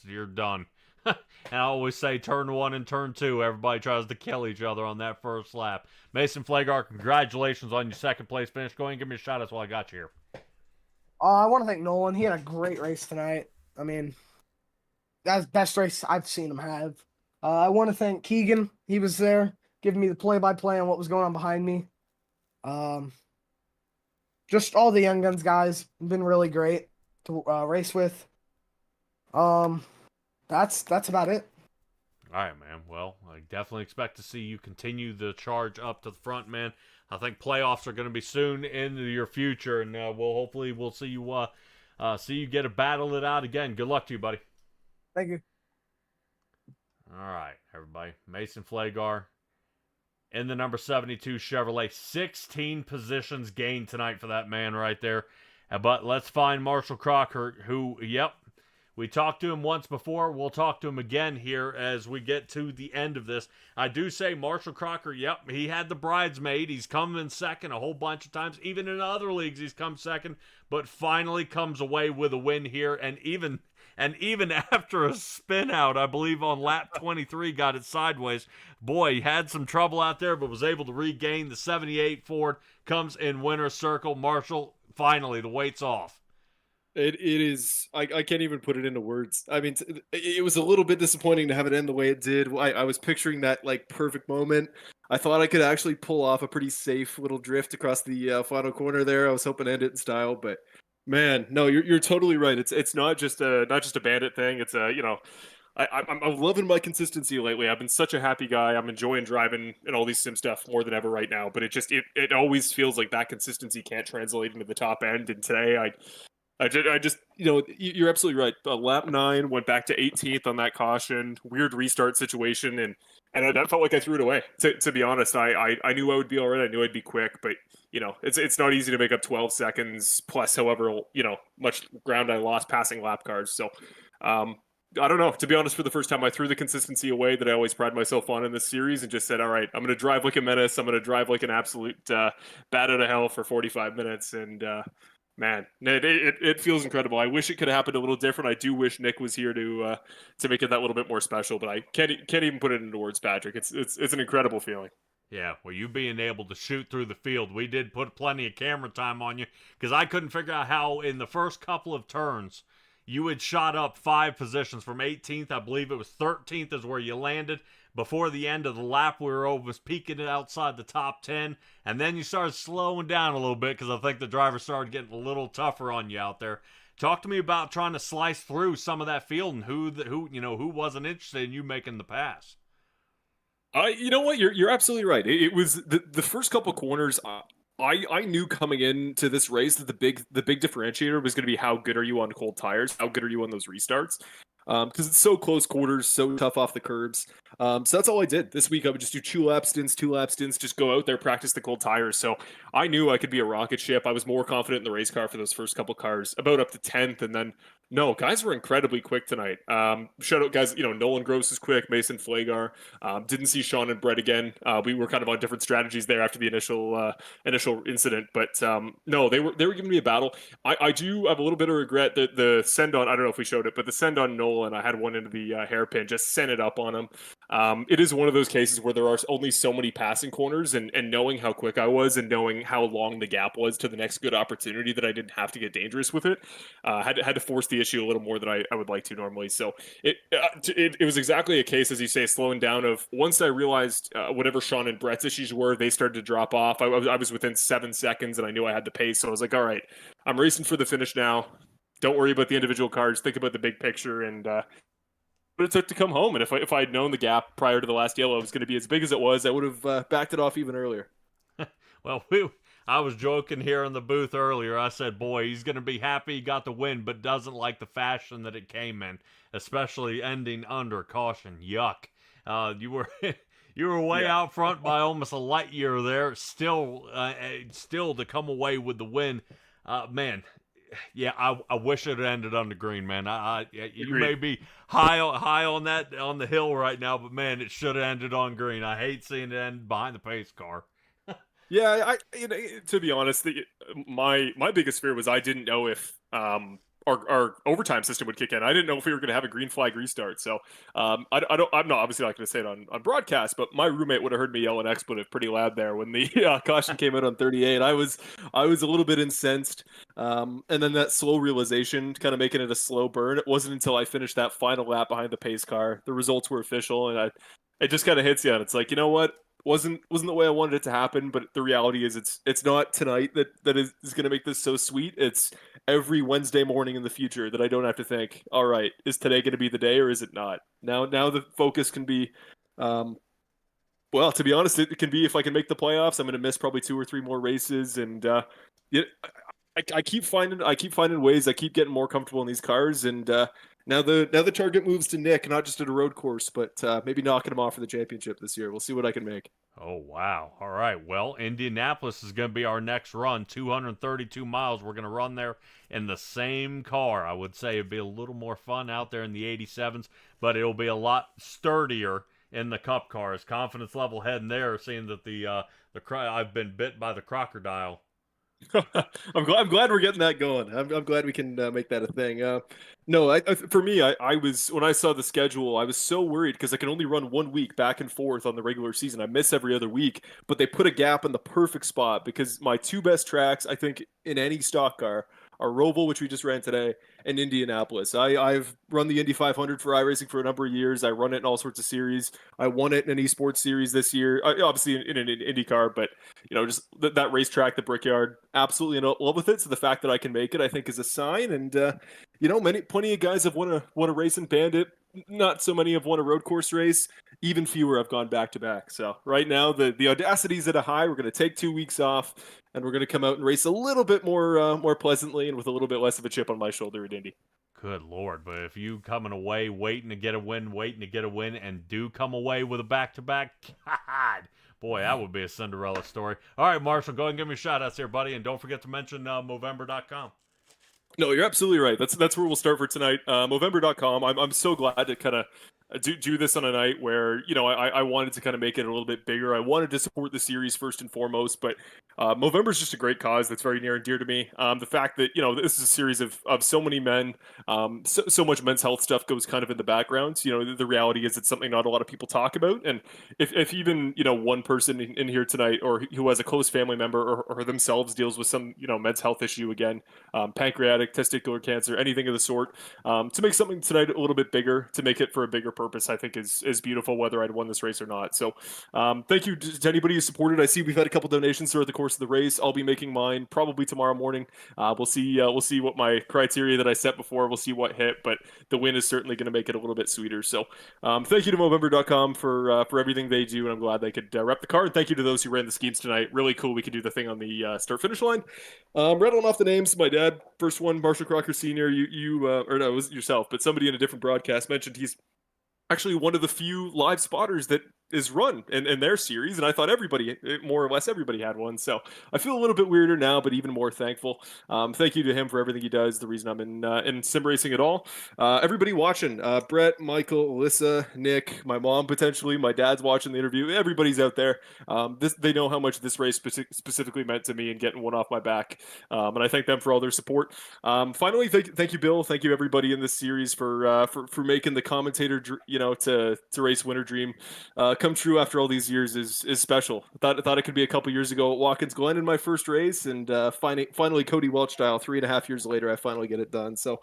you're done. And I always say turn 1 and turn 2. Everybody tries to kill each other on that first lap. Mason Flagar, congratulations on your second place finish. Go ahead and give me a shout out while I got you here. I want to thank Nolan. He had a great race tonight. I mean, that's the best race I've seen him have. I want to thank Keegan. He was there giving me the play-by-play on what was going on behind me. Just all the Young Guns guys have been really great to race with. That's about it. All right, man. Well, I definitely expect to see you continue the charge up to the front, man. I think playoffs are going to be soon into your future, and we'll see you get to battle it out again. Good luck to you, buddy. Thank you. All right, everybody. Mason Flagar in the number 72 Chevrolet. 16 positions gained tonight for that man right there. But let's find Marshall Crocker, who, we talked to him once before. We'll talk to him again here as we get to the end of this. I do say Marshall Crocker, he had the bridesmaid. He's come in second a whole bunch of times. Even in other leagues, he's come second, but finally comes away with a win here. And even after a spin out, I believe on lap 23, got it sideways. Boy, he had some trouble out there, but was able to regain. The 78 Ford comes in winner's circle. Marshall, finally, the weight's off. It is, I can't even put it into words. I mean, it was a little bit disappointing to have it end the way it did. I was picturing that perfect moment. I thought I could actually pull off a pretty safe little drift across the final corner there. I was hoping to end it in style, but Man, no, you're totally right. It's not just a bandit thing. It's a, I'm loving my consistency lately. I've been such a happy guy. I'm enjoying driving and all these sim stuff more than ever right now. But it always feels like that consistency can't translate into the top end. And today I just you're absolutely right. Lap 9 went back to 18th on that caution, weird restart situation, and that felt like I threw it away. To be honest, I knew I would be all right. I knew I'd be quick, but it's not easy to make up 12 seconds plus however much ground I lost passing lap cars. So I don't know. To be honest, for the first time, I threw the consistency away that I always pride myself on in this series and just said, all right, I'm going to drive like a menace. I'm going to drive like an absolute bat out of hell for 45 minutes. And man, it feels incredible. I wish it could have happened a little different. I do wish Nick was here to make it that little bit more special, but I can't even put it into words, Patrick. It's an incredible feeling. Yeah, well, you being able to shoot through the field, we did put plenty of camera time on you because I couldn't figure out how in the first couple of turns you had shot up 5 positions from 18th. I believe it was 13th is where you landed. Before the end of the lap, we were almost peaking it outside the top 10. And then you started slowing down a little bit because I think the driver started getting a little tougher on you out there. Talk to me about trying to slice through some of that field and who wasn't interested in you making the pass. You know what? You're absolutely right. It was the first couple corners. I knew coming into this race that the big differentiator was going to be how good are you on cold tires, how good are you on those restarts, because it's so close quarters, so tough off the curbs. So that's all I did this week. I would just do 2 lap stints, just go out there, practice the cold tires. So I knew I could be a rocket ship. I was more confident in the race car for those first couple cars, about up to 10th, and then no, guys were incredibly quick tonight. Shout out guys, Nolan Gross is quick, Mason Flagar. Didn't see Sean and Brett again. We were kind of on different strategies there after the initial incident, but no, they were giving me a battle. I do have a little bit of regret that the send on, I don't know if we showed it, but the send on Nolan, I had one into the hairpin, just sent it up on him. It is one of those cases where there are only so many passing corners, and knowing how quick I was and knowing how long the gap was to the next good opportunity that I didn't have to get dangerous with it, had to force the issue a little more than I would like to normally. So it was exactly a case, as you say, slowing down of once I realized whatever Sean and Brett's issues were, they started to drop off. I was within 7 seconds and I knew I had the pace. So I was like, all right, I'm racing for the finish now. Don't worry about the individual cars. Think about the big picture. And but it took to come home. And if I had known the gap prior to the last yellow was going to be as big as it was, I would have backed it off even earlier. Well, I was joking here in the booth earlier. I said, boy, he's going to be happy he got the win, but doesn't like the fashion that it came in, especially ending under caution. Yuck. You were way out front by almost a light year there. Still to come away with the win. Man, yeah, I wish it had ended under green, man. You may be high on the hill right now, but man, it should have ended on green. I hate seeing it end behind the pace car. Yeah, to be honest, my biggest fear was I didn't know if our overtime system would kick in. I didn't know if we were going to have a green flag restart. So I'm not obviously not going to say it on broadcast, but my roommate would have heard me yell an expletive pretty loud there when the caution came out on 38. I was a little bit incensed, and then that slow realization, kind of making it a slow burn. It wasn't until I finished that final lap behind the pace car, the results were official, and it just kind of hits you, and it's like, you know what? Wasn't the way I wanted it to happen, but the reality is it's not tonight that is going to make this so sweet. It's every Wednesday morning in the future that I don't have to think, all right, is today going to be the day or is it not? Now the focus can be, well, to be honest, it can be if I can make the playoffs, I'm going to miss probably 2 or 3 more races, and I keep finding ways. I keep getting more comfortable in these cars, and now the target moves to Nick, not just at a road course, but maybe knocking him off for the championship this year. We'll see what I can make. Oh, wow. All right. Well, Indianapolis is going to be our next run, 232 miles. We're going to run there in the same car. I would say it'd be a little more fun out there in the 87s, but it'll be a lot sturdier in the Cup cars. Confidence level heading there, seeing that I've been bit by the crocodile. I'm glad we're getting that going. I'm glad we can make that a thing. No, for me, I was, when I saw the schedule, I was so worried because I can only run 1 week back and forth on the regular season. I miss every other week, but they put a gap in the perfect spot because my 2 best tracks, I think, in any stock car are Roval, which we just ran today, and Indianapolis. I've run the Indy 500 for iRacing for a number of years. I run it in all sorts of series. I won it in an esports series this year, obviously in an IndyCar, but just that racetrack, the Brickyard, absolutely in love with it. So the fact that I can make it, I think, is a sign. And plenty of guys have won a race in Bandit. Not so many have won a road course race. Even fewer have gone back to back. So right now the audacity is at a high. We're going to take 2 weeks off, and we're going to come out and race a little bit more pleasantly and with a little bit less of a chip on my shoulder at Indy. Good Lord, but if you coming away waiting to get a win, and do come away with a back-to-back, God, boy, that would be a Cinderella story. All right, Marshall, go ahead and give me a shout-outs here, buddy, and don't forget to mention Movember.com. No, you're absolutely right. That's where we'll start for tonight. Movember.com. I'm so glad to kind of do this on a night where I wanted to kind of make it a little bit bigger. I wanted to support the series first and foremost, but Movember is just a great cause that's very near and dear to me. The fact that this is a series of so many men, so much men's health stuff goes kind of in the background. The reality is it's something not a lot of people talk about, and if even one person in here tonight or who has a close family member or themselves deals with some men's health issue again, pancreatic, testicular cancer, anything of the sort, to make something tonight a little bit bigger, to make it for a bigger purpose, I think is beautiful, whether I'd won this race or not. So thank you to anybody who supported. I see we've had a couple donations throughout the course of the race. I'll be making mine probably tomorrow morning. We'll see what my criteria that I set before, we'll see what hit, but the win is certainly going to make it a little bit sweeter. So thank you to Movember.com for everything they do, and I'm glad they could rep the car. And thank you to those who ran the schemes tonight. Really cool we could do the thing on the start-finish line. Rattling off the names, my dad, first one, Marshall Crocker Sr., or no, it was yourself, but somebody in a different broadcast mentioned he's actually one of the few live spotters that is run in their series, and I thought more or less everybody had one, so I feel a little bit weirder now, but even more thankful. Thank you to him for everything he does, the reason I'm in sim racing at all. Everybody watching, Brett, Michael, Alyssa, Nick, my mom potentially, my dad's watching the interview, everybody's out there. They know how much this race specifically meant to me and getting one off my back, and I thank them for all their support. Finally, thank you, Bill. Thank you, everybody in this series for making the commentator, to race winner dream come true after all these years is special. I thought it could be a couple years ago at Watkins Glen in my first race, and finally Cody Welch style 3.5 years later I finally get it done. So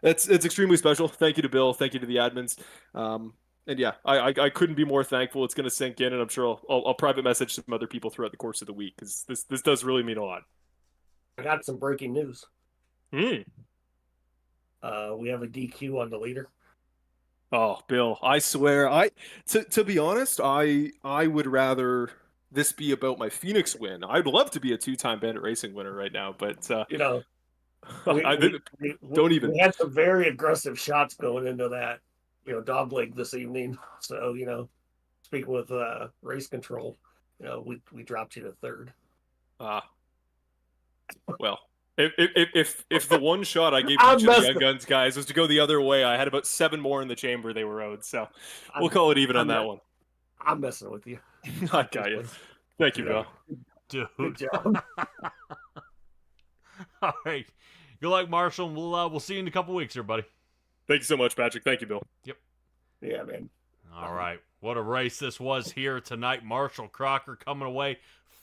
it's extremely special. Thank you to Bill. Thank you to the admins. And yeah, I couldn't be more thankful. It's going to sink in, and I'm sure I'll private message some other people throughout the course of the week, because this does really mean a lot. I got some breaking news. We have a DQ on the leader. Oh, Bill, I swear, to be honest, I would rather this be about my Phoenix win. I'd love to be a 2-time Bandit Racing winner right now, but we had some very aggressive shots going into that, dog leg this evening. So, speaking with race control, we dropped you to third. Well. If the one shot I gave each of the Young Guns guys was to go the other way, I had about 7 more in the chamber they were owed. So we'll call it even on that one. I'm messing with you. I got you. Thank you, Bill. Dude. Good job. All right. Good luck, Marshall. We'll see you in a couple weeks here, buddy. Thank you so much, Patrick. Thank you, Bill. Yep. Yeah, man. All right. What a race this was here tonight. Marshall Crocker coming away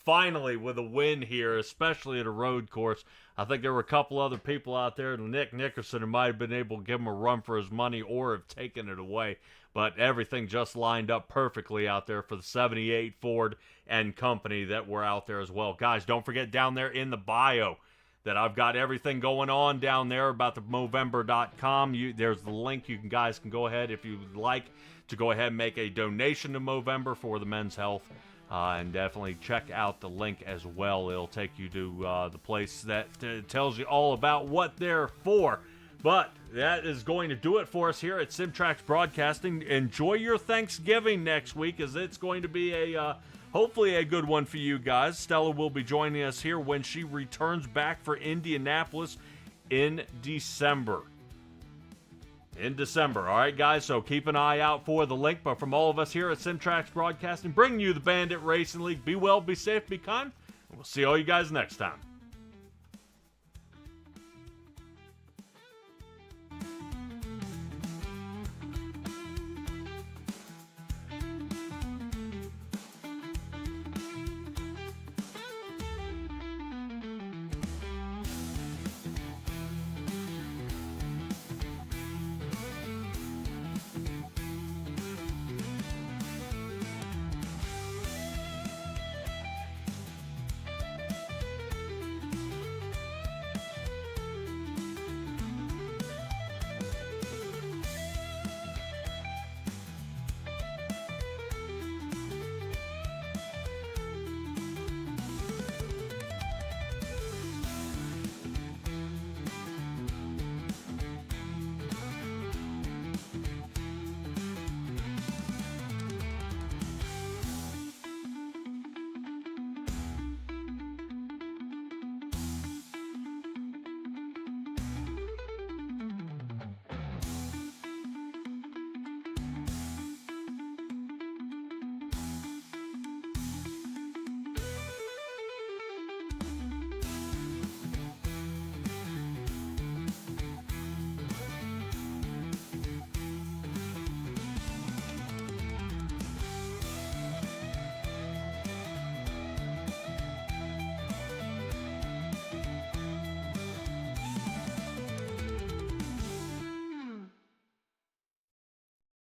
finally with a win here, especially at a road course. I think there were a couple other people out there, Nick Nickerson, who might have been able to give him a run for his money or have taken it away. But everything just lined up perfectly out there for the 78 Ford and company that were out there as well. Guys, don't forget down there in the bio that I've got everything going on down there about the Movember.com. There's the link. You guys can go ahead, if you would like, to go ahead and make a donation to Movember for the men's health. And definitely check out the link as well. It'll take you to the place that tells you all about what they're for. But that is going to do it for us here at Simtrax Broadcasting. Enjoy your Thanksgiving next week, as it's going to be hopefully a good one for you guys. Stella will be joining us here when she returns back for Indianapolis in December. All right, guys, so keep an eye out for the link. But from all of us here at Simtrax Broadcasting, bringing you the Bandit Racing League, be well, be safe, be kind, and we'll see all you guys next time.